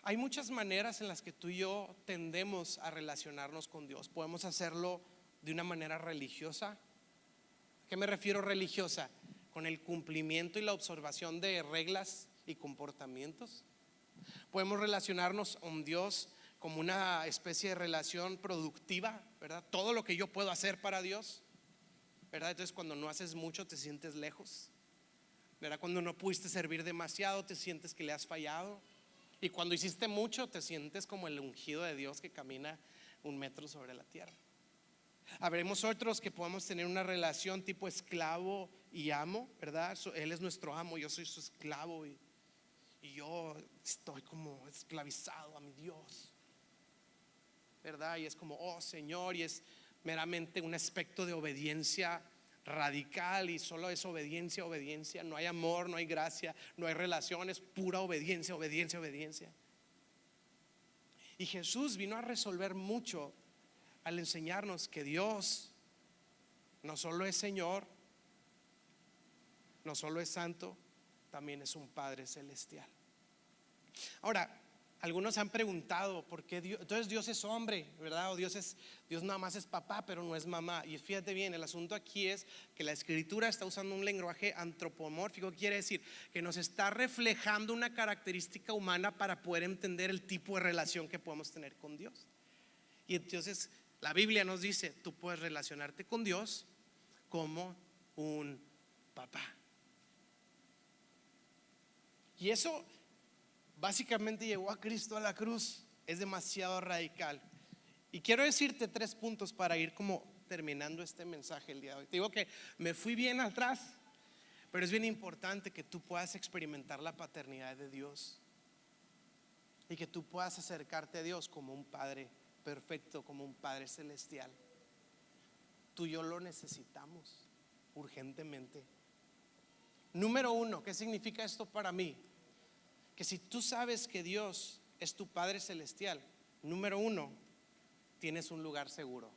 hay muchas maneras en las que tú y yo tendemos a relacionarnos con Dios. Podemos hacerlo de una manera religiosa. ¿A qué me refiero religiosa? Con el cumplimiento y la observación de reglas y comportamientos. Podemos relacionarnos con Dios como una especie de relación productiva, ¿verdad? Todo lo que yo puedo hacer para Dios, ¿verdad? Entonces cuando no haces mucho te sientes lejos, ¿verdad? Cuando no pudiste servir demasiado te sientes que le has fallado. Y cuando hiciste mucho te sientes como el ungido de Dios que camina 1 metro sobre la tierra. Habremos otros que podamos tener una relación tipo esclavo y amo, ¿verdad? Él es nuestro amo, yo soy su esclavo y yo estoy como esclavizado a mi Dios, ¿verdad? Y es como: oh Señor, y es meramente un aspecto de obediencia radical y solo es obediencia, obediencia. No hay amor, no hay gracia, no hay relaciones, pura obediencia, obediencia, obediencia. Y Jesús vino a resolver mucho al enseñarnos que Dios no solo es Señor, no solo es santo, también es un Padre celestial. Ahora, algunos han preguntado por qué Dios, entonces Dios es hombre, ¿verdad? O Dios nada más es papá, pero no es mamá. Y fíjate bien, el asunto aquí es que la escritura está usando un lenguaje antropomórfico. Quiere decir que nos está reflejando una característica humana para poder entender el tipo de relación que podemos tener con Dios. Y entonces la Biblia nos dice, tú puedes relacionarte con Dios como un papá. Y eso básicamente llevó a Cristo a la cruz. Es demasiado radical. Y quiero decirte 3 puntos para ir como terminando este mensaje el día de hoy. Te digo que me fui bien atrás, pero es bien importante que tú puedas experimentar la paternidad de Dios y que tú puedas acercarte a Dios como un Padre perfecto, como un Padre celestial. Tú y yo lo necesitamos urgentemente. Número 1, ¿qué significa esto para mí? Que si tú sabes que Dios es tu Padre celestial, número 1, tienes un lugar seguro.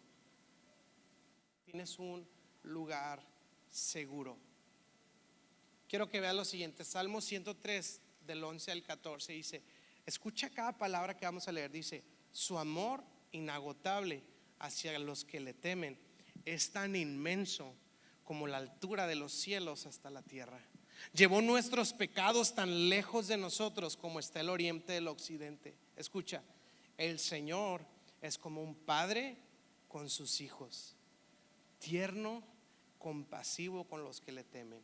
Tienes un lugar seguro. Quiero que veas lo siguiente, Salmo 103 del 11 al 14 dice, escucha cada palabra que vamos a leer. Dice, su amor inagotable hacia los que le temen es tan inmenso como la altura de los cielos hasta la tierra. Llevó nuestros pecados tan lejos de nosotros como está el oriente del occidente. Escucha, el Señor es como un padre con sus hijos, tierno, compasivo con los que le temen,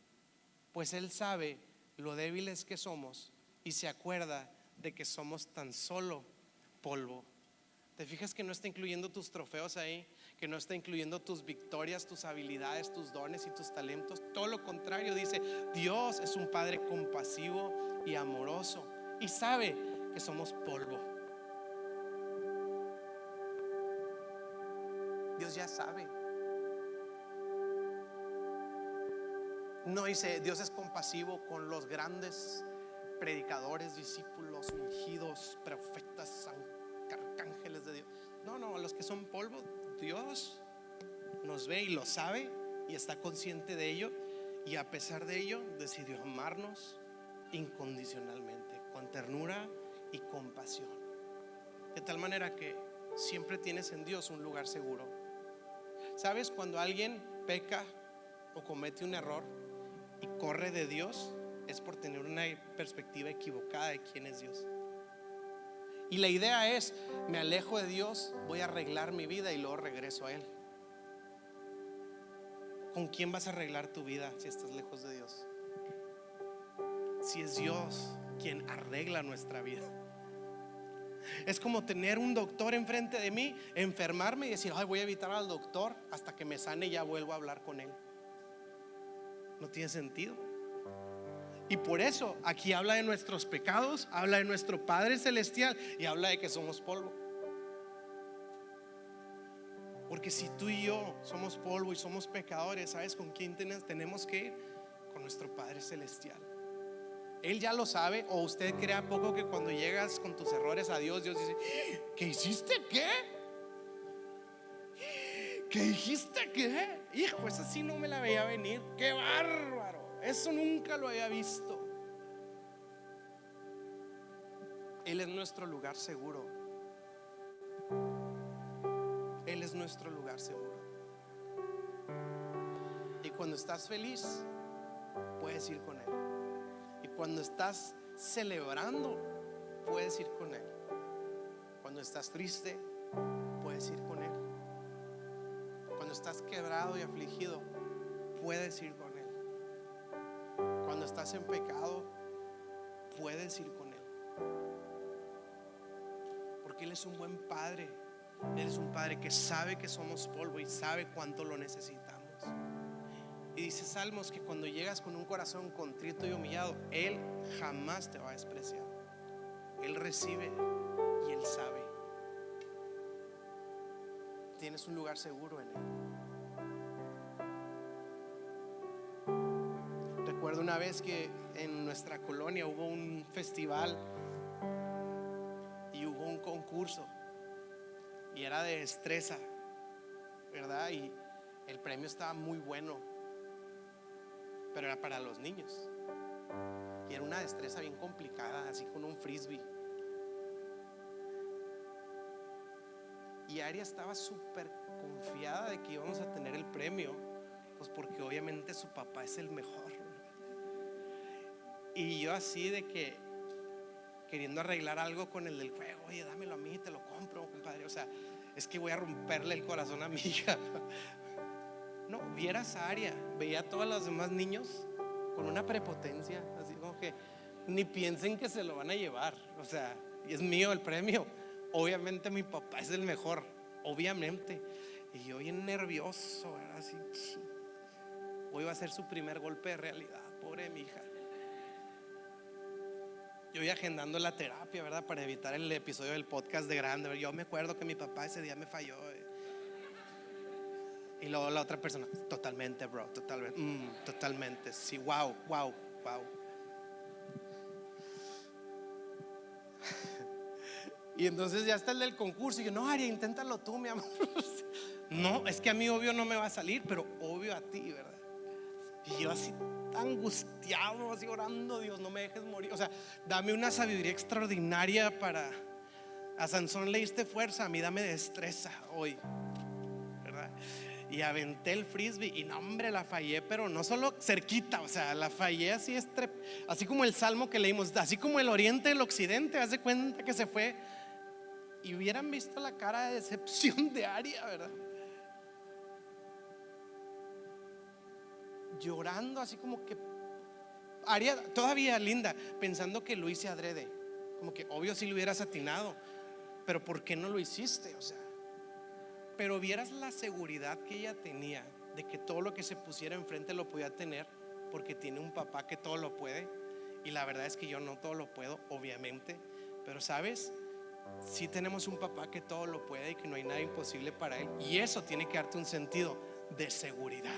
pues Él sabe lo débiles que somos y se acuerda de que somos tan solo polvo. ¿Te fijas que no está incluyendo tus trofeos ahí? Que no está incluyendo tus victorias, tus habilidades, tus dones y tus talentos. Todo lo contrario, dice, Dios es un Padre compasivo y amoroso y sabe que somos polvo. Dios ya sabe. No dice, Dios es compasivo con los grandes predicadores, discípulos, ungidos, profetas, arcángeles de Dios. No, los que son polvo, Dios nos ve y lo sabe y está consciente de ello, y a pesar de ello decidió amarnos incondicionalmente, con ternura y compasión, de tal manera que siempre tienes en Dios un lugar seguro. ¿Sabes? Cuando alguien peca o comete un error y corre de Dios, es por tener una perspectiva equivocada de quién es Dios. Y la idea es, me alejo de Dios, voy a arreglar mi vida y luego regreso a Él. ¿Con quién vas a arreglar tu vida si estás lejos de Dios? Si es Dios quien arregla nuestra vida. Es como tener un doctor enfrente de mí, enfermarme y decir, ay, voy a evitar al doctor hasta que me sane y ya vuelvo a hablar con él. No tiene sentido. Y por eso aquí habla de nuestros pecados, habla de nuestro Padre celestial y habla de que somos polvo. Porque si tú y yo somos polvo y somos pecadores, ¿sabes con quién tenemos que ir? Con nuestro Padre celestial. Él ya lo sabe. O usted crea poco que cuando llegas con tus errores a Dios, Dios dice, ¿qué hiciste? ¿Qué? ¿Qué dijiste? ¿Qué? Hijo, esa sí no me la veía venir. ¡Qué bárbaro! Eso nunca lo había visto. Él es nuestro lugar seguro. Él es nuestro lugar seguro. Y cuando estás feliz, puedes ir con Él. Y cuando estás celebrando, puedes ir con Él. Cuando estás triste, puedes ir con Él. Cuando estás quebrado y afligido, puedes ir con Él. Cuando estás en pecado, puedes ir con Él. Porque Él es un buen Padre. Él es un Padre que sabe que somos polvo y sabe cuánto lo necesitamos. Y dice Salmos que cuando llegas con un corazón contrito y humillado, Él jamás te va a despreciar. Él recibe y Él sabe. Tienes un lugar seguro en Él. Recuerdo una vez que en nuestra colonia hubo un festival y hubo un concurso y era de destreza, ¿verdad? Y el premio estaba muy bueno, pero era para los niños y era una destreza bien complicada, así con un frisbee. Y Aria estaba súper confiada de que íbamos a tener el premio, pues porque obviamente su papá es el mejor. Y yo así de que queriendo arreglar algo con el del juego, oye, dámelo a mí, te lo compro, compadre. O sea, es que voy a romperle el corazón a mi hija. No, vieras a Aria, veía a todos los demás niños con una prepotencia, así como que ni piensen que se lo van a llevar. O sea, y es mío el premio. Obviamente mi papá es el mejor, obviamente. Y yo bien nervioso, ¿verdad? Así, hoy va a ser su primer golpe de realidad, pobre de mi hija. Yo voy agendando la terapia, ¿verdad? Para evitar el episodio del podcast de grande. Yo me acuerdo que mi papá ese día me falló. Y luego la otra persona, totalmente, bro, totalmente, totalmente. Sí, wow. Y entonces ya está el del concurso. Y yo, no, Aria, inténtalo tú, mi amor. No, es que a mí obvio no me va a salir, pero obvio a ti, ¿verdad? Y yo así angustiado, así orando, Dios, no me dejes morir. O sea, dame una sabiduría extraordinaria para... A Sansón le diste fuerza, a mí dame destreza hoy, ¿verdad? Y aventé el frisbee y no, hombre, la fallé, pero no solo cerquita, o sea, la fallé así, así como el salmo que leímos, así como el oriente del occidente. Haz de cuenta que se fue. Y hubieran visto la cara de decepción de Aria, ¿verdad? Llorando así como que Aria todavía linda, pensando que lo hice adrede, como que obvio si lo hubieras atinado, pero ¿por qué no lo hiciste? O sea, pero vieras la seguridad que ella tenía de que todo lo que se pusiera enfrente lo podía tener, porque tiene un papá que todo lo puede. Y la verdad es que yo no todo lo puedo, obviamente, pero sabes, sí tenemos un papá que todo lo puede y que no hay nada imposible para él. Y eso tiene que darte un sentido de seguridad,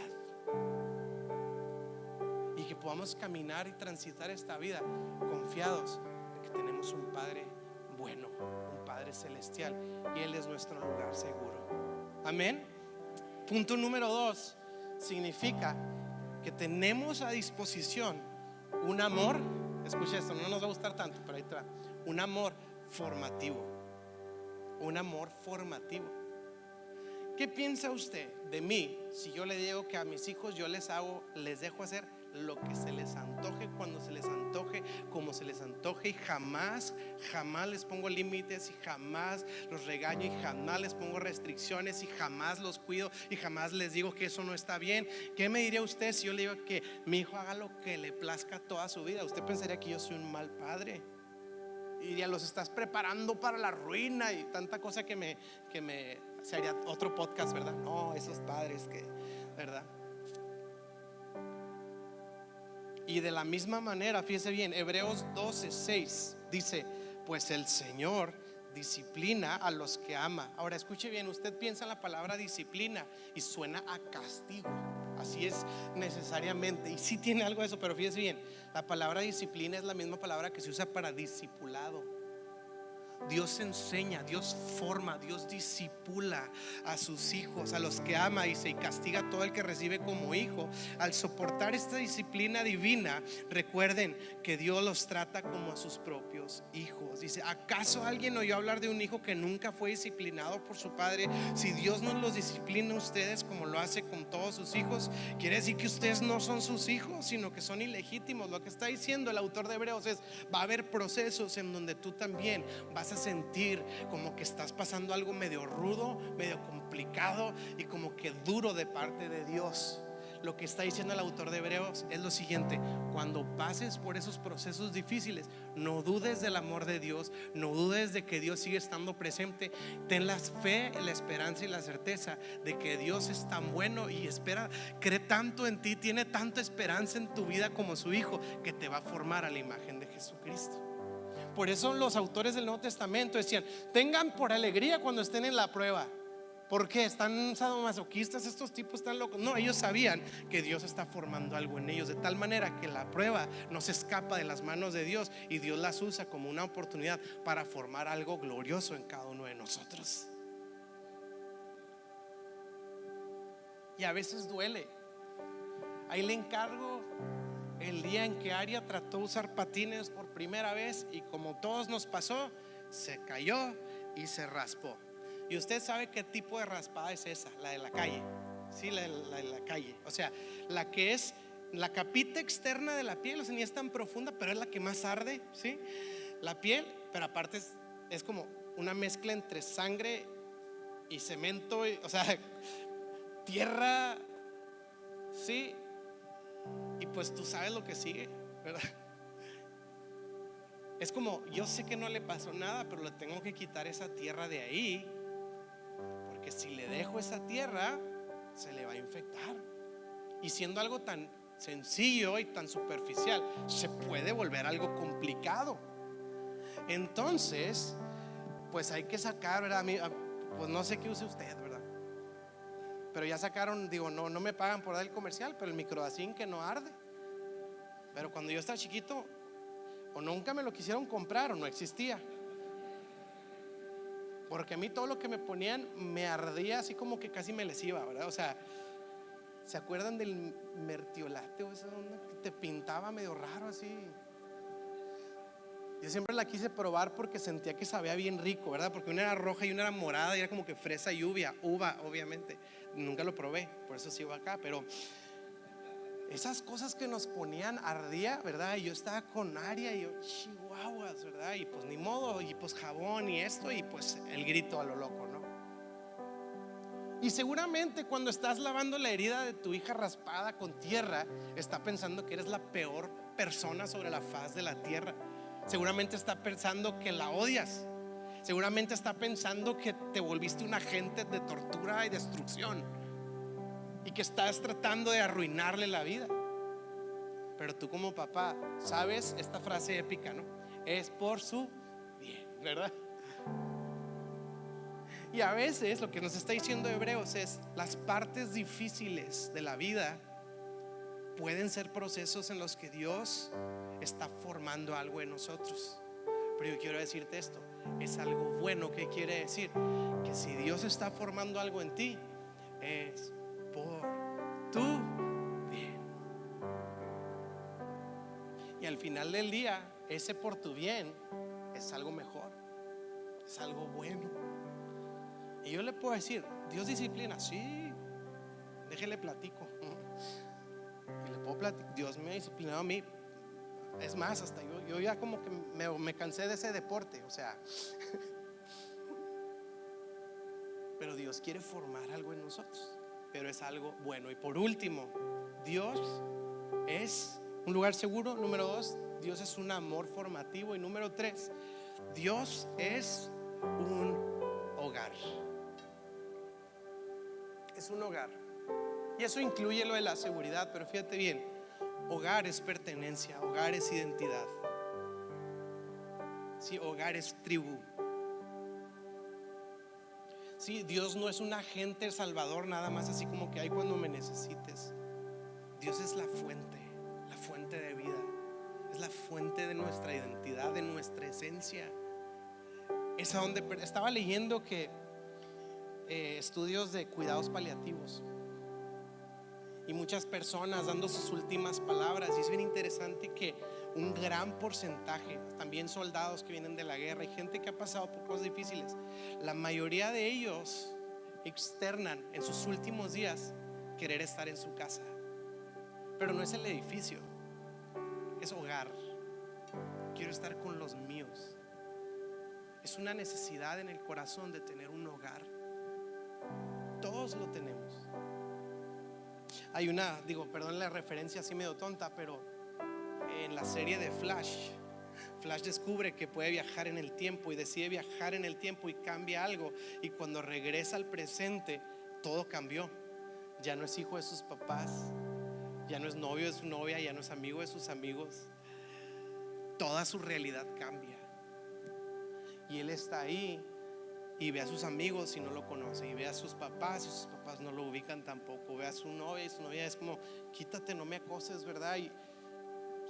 y que podamos caminar y transitar esta vida confiados de que tenemos un Padre bueno, un Padre celestial, y Él es nuestro lugar seguro. Amén. Punto número 2 significa que tenemos a disposición un amor. Escucha esto, no nos va a gustar tanto, pero ahí está. Un amor formativo. Un amor formativo. ¿Qué piensa usted de mí si yo le digo que a mis hijos yo les dejo hacer lo que se les antoje, cuando se les antoje, como se les antoje, y jamás les pongo límites, y jamás los regaño, y jamás les pongo restricciones, y jamás los cuido, y jamás les digo que eso no está bien? ¿Qué me diría usted si yo le digo que mi hijo haga lo que le plazca toda su vida? Usted pensaría que yo soy un mal padre y diría, los estás preparando para la ruina, y tanta cosa que me se haría otro podcast, ¿verdad? No, esos padres que, ¿verdad? Y de la misma manera, fíjese bien, Hebreos 12:6 dice, pues el Señor disciplina a los que ama. Ahora escuche bien, usted piensa en la palabra disciplina y suena a castigo. Así es necesariamente, y sí tiene algo de eso, pero fíjese bien, la palabra disciplina es la misma palabra que se usa para discipulado. Dios enseña, Dios forma, Dios discipula a sus hijos, a los que ama, dice, y castiga a todo el que recibe como hijo. Al soportar esta disciplina divina, recuerden que Dios los trata como a sus propios hijos. Dice, ¿acaso alguien oyó hablar de un hijo que nunca fue disciplinado por su padre? Si Dios no los disciplina a ustedes como lo hace con todos sus hijos, quiere decir que ustedes no son sus hijos, sino que son ilegítimos. Lo que está diciendo el autor de Hebreos es, va a haber procesos en donde tú también vas a sentir como que estás pasando algo medio rudo, medio complicado y como que duro de parte de Dios. Lo que está diciendo el autor de Hebreos es lo siguiente: cuando pases por esos procesos difíciles, no dudes del amor de Dios, no dudes de que Dios sigue estando presente. Ten la fe, la esperanza y la certeza de que Dios es tan bueno y cree tanto en ti, tiene tanta esperanza en tu vida como su hijo, que te va a formar a la imagen de Jesucristo. Por eso los autores del Nuevo Testamento decían, tengan por alegría cuando estén en la prueba. ¿Por qué? ¿Están sadomasoquistas estos tipos? ¿Están locos? No, ellos sabían que Dios está formando algo en ellos, de tal manera que la prueba no se escapa de las manos de Dios, y Dios las usa como una oportunidad para formar algo glorioso en cada uno de nosotros. Y a veces duele. Ahí le encargo el día en que Aria trató de usar patines por primera vez, y como todos nos pasó, se cayó y se raspó. Y usted sabe qué tipo de raspada es esa, la de la calle. Sí, la de la calle. O sea, la que es la capita externa de la piel, o sea, ni es tan profunda, pero es la que más arde, ¿sí? La piel, pero aparte es como una mezcla entre sangre y cemento, o sea, tierra, ¿sí? Y pues tú sabes lo que sigue, ¿verdad? Es como, yo sé que no le pasó nada, pero le tengo que quitar esa tierra de ahí, porque si le dejo esa tierra, se le va a infectar. Y siendo algo tan sencillo y tan superficial, se puede volver algo complicado. Entonces, pues hay que sacar, ¿verdad? Pues no sé qué use usted, ¿verdad? Pero ya sacaron, digo, no me pagan por dar el comercial, pero el Microdacin que no arde. Pero cuando yo estaba chiquito, o nunca me lo quisieron comprar o no existía, porque a mí todo lo que me ponían me ardía así como que casi me les iba, ¿verdad? O sea, ¿se acuerdan del mertiolate o esa onda que te pintaba medio raro así? Yo siempre la quise probar porque sentía que sabía bien rico, ¿verdad? Porque una era roja y una era morada y era como que fresa y uva, obviamente. Nunca lo probé, por eso sigo acá, pero esas cosas que nos ponían ardía, ¿verdad? Y yo estaba con Aria y yo, chihuahuas, ¿verdad? Y pues ni modo, y pues jabón y esto, y pues el grito a lo loco, ¿no? Y seguramente cuando estás lavando la herida de tu hija raspada con tierra, está pensando que eres la peor persona sobre la faz de la tierra. Seguramente está pensando que la odias. Seguramente está pensando que te volviste un agente de tortura y destrucción, y que estás tratando de arruinarle la vida. Pero tú como papá sabes esta frase épica, ¿no? Es por su bien, ¿verdad? Y a veces lo que nos está diciendo Hebreos es: las partes difíciles de la vida pueden ser procesos en los que Dios está formando algo en nosotros. Pero yo quiero decirte esto, es algo bueno. ¿Qué quiere decir? Que si Dios está formando algo en ti, es por tu bien. Y al final del día, ese por tu bien es algo mejor, es algo bueno. Y yo le puedo decir, Dios disciplina, sí, déjele platico. Y le puedo platicar, Dios me ha disciplinado a mí. Es más, hasta yo ya como que me cansé de ese deporte, o sea. Pero Dios quiere formar algo en nosotros, pero es algo bueno. Y por último, Dios es un lugar seguro. Número 2, Dios es un amor formativo. Y número 3, Dios es un hogar. Es un hogar. Y eso incluye lo de la seguridad, pero fíjate bien, hogar es pertenencia, hogar es identidad. Sí, hogar es tribu. Sí, Dios no es un agente salvador nada más así como que hay cuando me necesites. Dios es la fuente de vida. Es la fuente de nuestra identidad, de nuestra esencia. Es a donde estaba leyendo que estudios de cuidados paliativos y muchas personas dando sus últimas palabras. Y es bien interesante que un gran porcentaje, también soldados que vienen de la guerra y gente que ha pasado por cosas difíciles, la mayoría de ellos externan en sus últimos días querer estar en su casa. Pero no es el edificio, es hogar. Quiero estar con los míos. Es una necesidad en el corazón de tener un hogar. Todos lo tenemos. Hay una, perdón la referencia así medio tonta, pero en la serie de Flash descubre que puede viajar en el tiempo y decide viajar en el tiempo y cambia algo, y cuando regresa al presente todo cambió. Ya no es hijo de sus papás, ya no es novio de su novia, ya no es amigo de sus amigos. Toda su realidad cambia y él está ahí y ve a sus amigos y no lo conoce, y ve a sus papás y sus papás no lo ubican tampoco, ve a su novia y su novia es como, quítate, no me acoses, ¿verdad? Y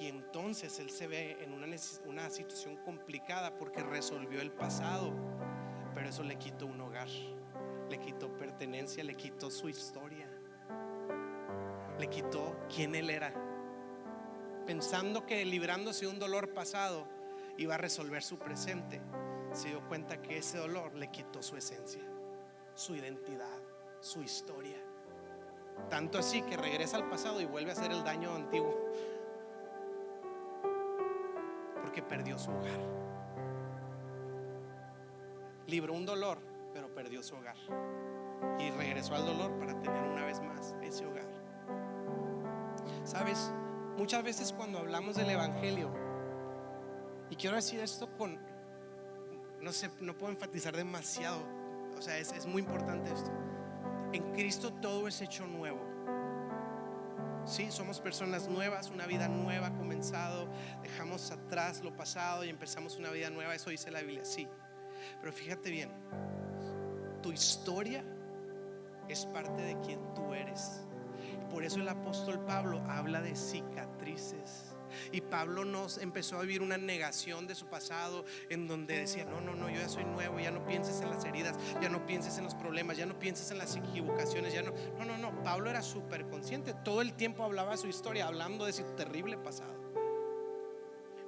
entonces él se ve en una situación complicada porque resolvió el pasado, pero eso le quitó un hogar, le quitó pertenencia, le quitó su historia, le quitó quién él era, pensando que librándose de un dolor pasado iba a resolver su presente. Se dio cuenta que ese dolor le quitó su esencia, su identidad, su historia. Tanto así que regresa al pasado y vuelve a hacer el daño antiguo, porque perdió su hogar. Libró un dolor, pero perdió su hogar, y regresó al dolor para tener una vez más ese hogar. Sabes, muchas veces cuando hablamos del evangelio, y quiero decir esto con, no sé, no puedo enfatizar demasiado, o sea, es muy importante esto. En Cristo todo es hecho nuevo. Sí, somos personas nuevas, una vida nueva ha comenzado, dejamos atrás lo pasado y empezamos una vida nueva, eso dice la Biblia, sí. Pero fíjate bien, tu historia es parte de quien tú eres. Por eso el apóstol Pablo habla de cicatrices. Y Pablo nos empezó a vivir una negación de su pasado, en donde decía, no, yo ya soy nuevo, ya no pienses en las heridas, ya no pienses en los problemas, ya no pienses en las equivocaciones, ya no. Pablo era súper consciente, todo el tiempo hablaba su historia, hablando de su terrible pasado.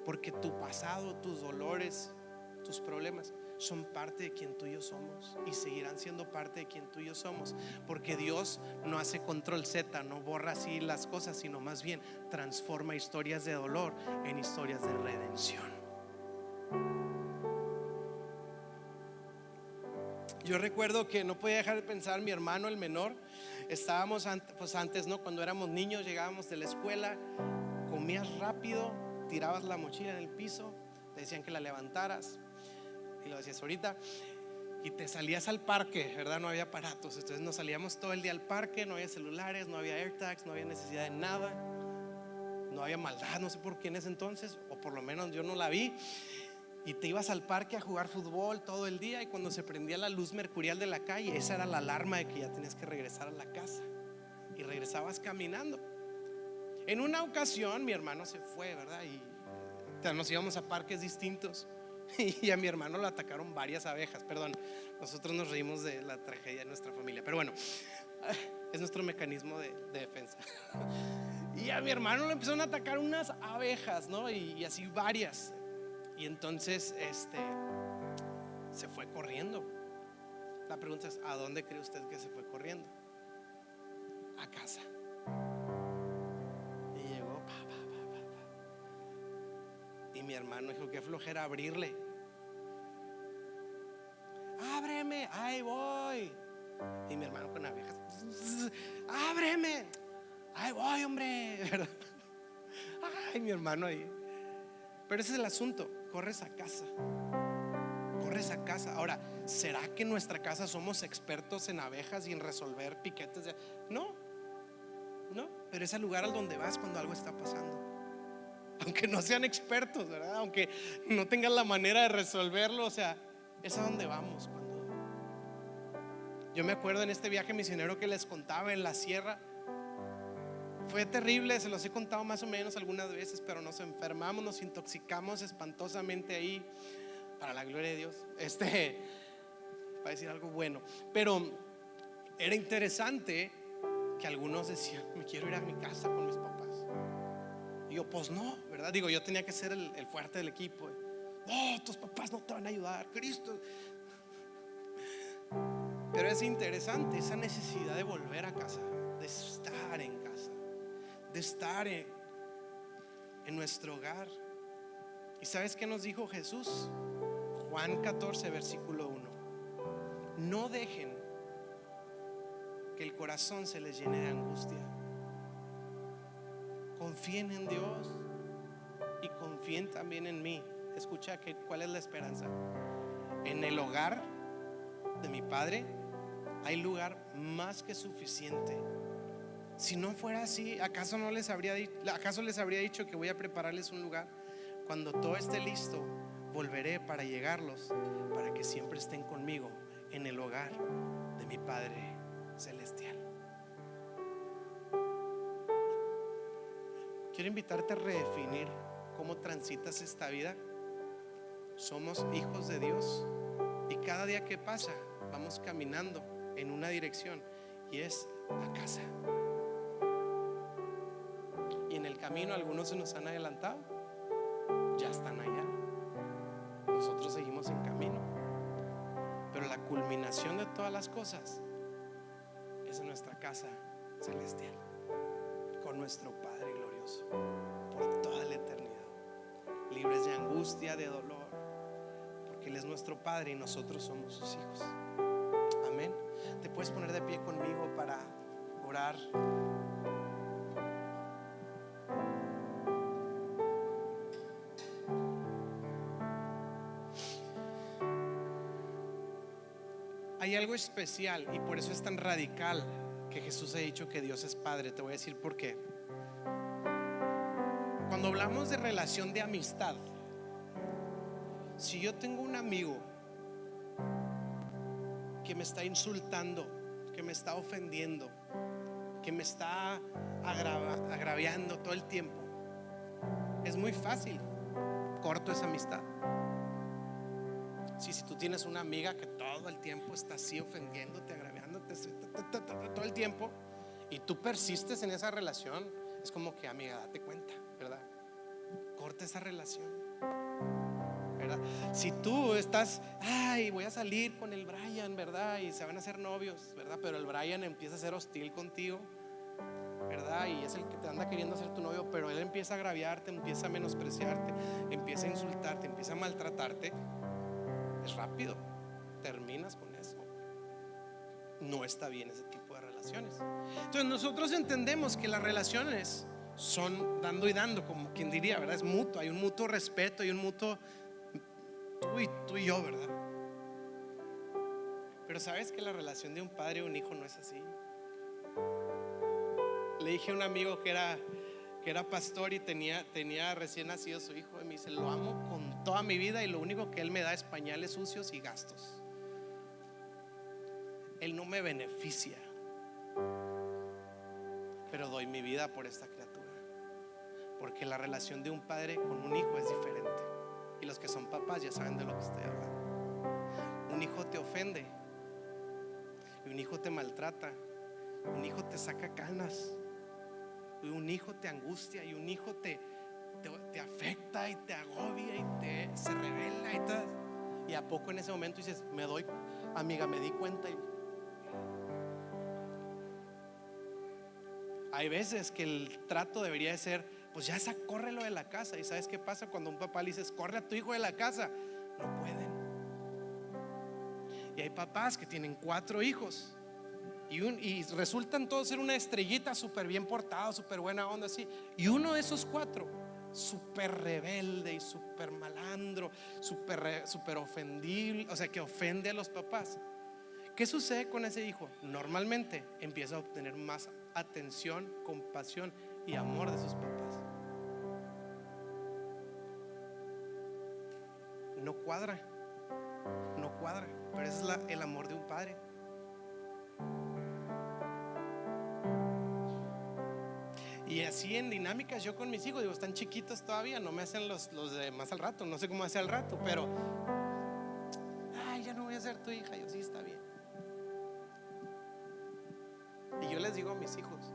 Porque tu pasado, tus dolores, tus problemas son parte de quien tú y yo somos, y seguirán siendo parte de quien tú y yo somos, porque Dios no hace control Z, no borra así las cosas, sino más bien transforma historias de dolor en historias de redención. Yo recuerdo que no podía dejar de pensar, mi hermano el menor, estábamos antes, ¿no? Cuando éramos niños, llegábamos de la escuela, comías rápido, tirabas la mochila en el piso, te decían que la levantaras y lo decías ahorita, y te salías al parque, ¿verdad? No había aparatos, entonces nos salíamos todo el día al parque, no había celulares, no había AirTags, no había necesidad de nada, no había maldad, no sé por qué en ese entonces, o por lo menos yo no la vi. Y te ibas al parque a jugar fútbol todo el día, y cuando se prendía la luz mercurial de la calle, esa era la alarma de que ya tenías que regresar a la casa, y regresabas caminando. En una ocasión mi hermano se fue, ¿verdad? Y nos íbamos a parques distintos, y a mi hermano lo atacaron varias abejas. Perdón, nosotros nos reímos de la tragedia de nuestra familia, pero bueno, es nuestro mecanismo de defensa. Y a mi hermano lo empezaron a atacar unas abejas, ¿no? Y así varias. Y entonces se fue corriendo. La pregunta es, ¿a dónde cree usted que se fue corriendo? A casa. Y llegó, y mi hermano dijo, qué flojera abrirle. Ábreme, ahí voy. Y mi hermano con abejas, ábreme, ahí voy, hombre, ¿verdad? Ay, mi hermano ahí. Pero ese es el asunto, corres a casa. Corres a casa. Ahora, ¿será que en nuestra casa somos expertos en abejas y en resolver piquetes? No, pero es el lugar al donde vas cuando algo está pasando. Aunque no sean expertos, ¿verdad? Aunque no tengan la manera de resolverlo, o sea, es a donde vamos cuando. Yo me acuerdo en este viaje misionero que les contaba en la sierra. Fue terrible, se los he contado más o menos algunas veces, pero nos enfermamos, nos intoxicamos espantosamente ahí, para la gloria de Dios. Para decir algo bueno, pero era interesante que algunos decían, me quiero ir a mi casa con mis papás. Y yo, pues no, ¿verdad? Digo, yo tenía que ser el fuerte del equipo. No, tus papás no te van a ayudar, Cristo. Pero es interesante esa necesidad de volver a casa, de estar en casa, de estar en nuestro hogar. ¿Y sabes qué nos dijo Jesús? Juan 14, versículo 1. No dejen que el corazón se les llene de angustia. Confíen en Dios y confíen también en mí. Escucha, ¿cuál es la esperanza? En el hogar de mi Padre hay lugar más que suficiente. Si no fuera así, ¿acaso les habría dicho que voy a prepararles un lugar? Cuando todo esté listo, volveré para llegarlos, para que siempre estén conmigo en el hogar de mi Padre Celestial. Quiero invitarte a redefinir cómo transitas esta vida. Somos hijos de Dios y cada día que pasa vamos caminando en una dirección, y es a casa. Y en el camino algunos se nos han adelantado, ya están allá. Nosotros seguimos en camino, pero la culminación de todas las cosas es en nuestra casa celestial, con nuestro Padre glorioso, por toda la eternidad, libres de angustia, de dolor, porque Él es nuestro Padre y nosotros somos sus hijos. Amén. Te puedes poner de pie conmigo para orar. Hay algo especial y por eso es tan radical que Jesús ha dicho que Dios es Padre. Te voy a decir por qué. Cuando hablamos de relación de amistad, si yo tengo un amigo que me está insultando, que me está ofendiendo, que me está agraviando todo el tiempo, es muy fácil, corto esa amistad. Si tú tienes una amiga que todo el tiempo está así ofendiéndote, agraviándote todo el tiempo, y tú persistes en esa relación, es como que, amiga, date cuenta, ¿verdad? Corta esa relación, ¿verdad? Si tú estás, ay, voy a salir con el Brian, ¿verdad? Y se van a hacer novios, ¿verdad? Pero el Brian empieza a ser hostil contigo, ¿verdad? Y es el que te anda queriendo ser tu novio, pero él empieza a agraviarte, empieza a menospreciarte, empieza a insultarte, empieza a maltratarte. Es rápido, terminas con eso. No está bien ese tipo de relaciones. Entonces nosotros entendemos que las relaciones son dando y dando, como quien diría, ¿verdad? Es mutuo, hay un mutuo respeto, hay un mutuo tú y yo, ¿verdad? Pero ¿sabes que la relación de un padre y un hijo no es así? Le dije a un amigo que era pastor y tenía recién nacido su hijo, y me dice: lo amo con toda mi vida y lo único que él me da es pañales sucios y gastos. Él no me beneficia, pero doy mi vida por esta criatura, porque la relación de un padre con un hijo es diferente. Y los que son papás ya saben de lo que estoy hablando. Un hijo te ofende, y un hijo te maltrata, un hijo te saca canas, y un hijo te angustia, y un hijo te afecta y te agobia y se revela y tal. Y a poco en ese momento dices: me di cuenta. Hay veces que el trato debería de ser: pues ya córrelo de la casa. ¿Y sabes qué pasa cuando un papá le dices: corre a tu hijo de la casa? No pueden. Y hay papás que tienen 4 hijos y resultan todos ser una estrellita, súper bien portado, súper buena onda así. Y uno de esos 4, súper rebelde y súper malandro, súper ofendible, o sea, que ofende a los papás. ¿Qué sucede con ese hijo? Normalmente empieza a obtener más atención, compasión y amor de sus papás. No cuadra, pero ese es el amor de un padre. Y así en dinámicas yo con mis hijos, digo, están chiquitos todavía, no me hacen los de más al rato, no sé cómo hace al rato, pero ay, ya no voy a ser tu hija. Yo: sí, está bien. Y yo les digo a mis hijos: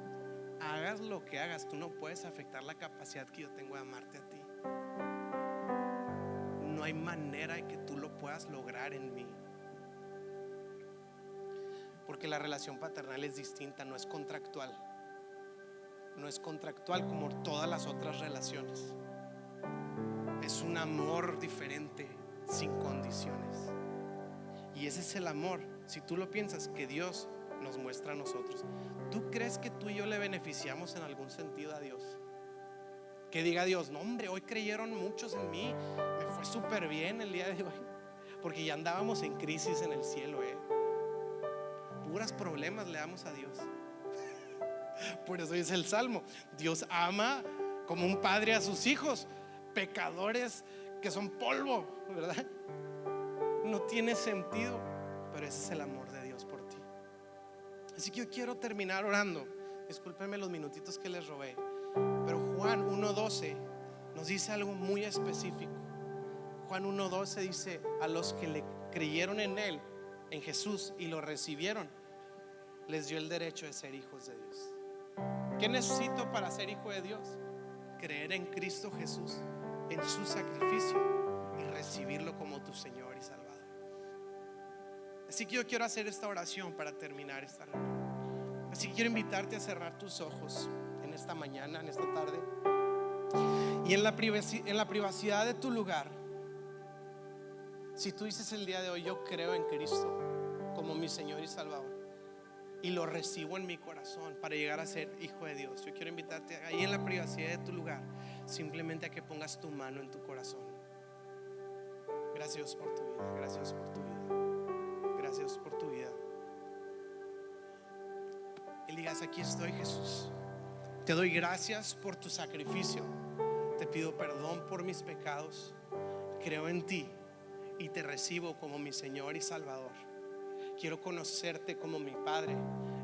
hagas lo que hagas, tú no puedes afectar la capacidad que yo tengo de amarte a ti. No hay manera de que tú lo puedas lograr en mí, porque la relación paternal es distinta, no es contractual. No es contractual como todas las otras relaciones. Es un amor diferente, sin condiciones. Y ese es el amor, si tú lo piensas, que Dios nos muestra a nosotros. ¿Tú crees que tú y yo le beneficiamos en algún sentido a Dios? Que diga Dios: no, hombre, hoy creyeron muchos en mí, me fue súper bien el día de hoy. Porque ya andábamos en crisis en el cielo, puras problemas le damos a Dios. Por eso dice el Salmo: Dios ama como un padre a sus hijos, pecadores que son polvo, ¿verdad? No tiene sentido. pero ese es el amor de Dios por ti. Así que yo quiero terminar orando. Discúlpenme los minutitos que les robé, pero Juan 1:12 nos dice algo muy específico. Juan 1:12 dice: a los que le creyeron en Él, en Jesús, y lo recibieron, les dio el derecho de ser hijos de Dios. ¿Qué necesito para ser hijo de Dios? Creer en Cristo Jesús, en su sacrificio, y recibirlo como tu Señor y Salvador. Así que yo quiero hacer esta oración para terminar esta reunión. Así que quiero invitarte a cerrar tus ojos en esta mañana, en esta tarde, y en la privacidad de tu lugar. Si tú dices el día de hoy: yo creo en Cristo como mi Señor y Salvador, y lo recibo en mi corazón para llegar a ser hijo de Dios, yo quiero invitarte ahí en la privacidad de tu lugar, simplemente a que pongas tu mano en tu corazón. Gracias Dios por tu vida, gracias por tu vida, gracias por tu vida. Y digas: aquí estoy, Jesús, te doy gracias por tu sacrificio, te pido perdón por mis pecados, creo en ti y te recibo como mi Señor y Salvador. Quiero conocerte como mi Padre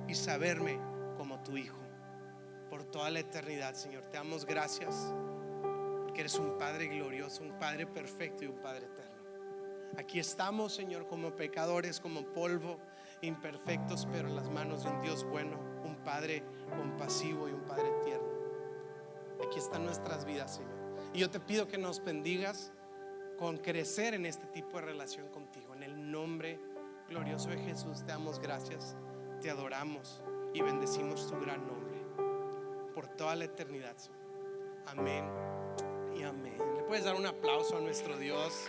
y saberme como tu Hijo por toda la eternidad. Señor, te damos gracias porque eres un Padre glorioso, un Padre perfecto y un Padre eterno. Aquí estamos, Señor, como pecadores, como polvo, imperfectos, pero en las manos de un Dios bueno, un Padre compasivo y un Padre tierno. Aquí están nuestras vidas, Señor, y yo te pido que nos bendigas con crecer en este tipo de relación contigo. En el nombre glorioso de Jesús te damos gracias, te adoramos y bendecimos tu gran nombre por toda la eternidad. Amén y amén. Le puedes dar un aplauso a nuestro Dios.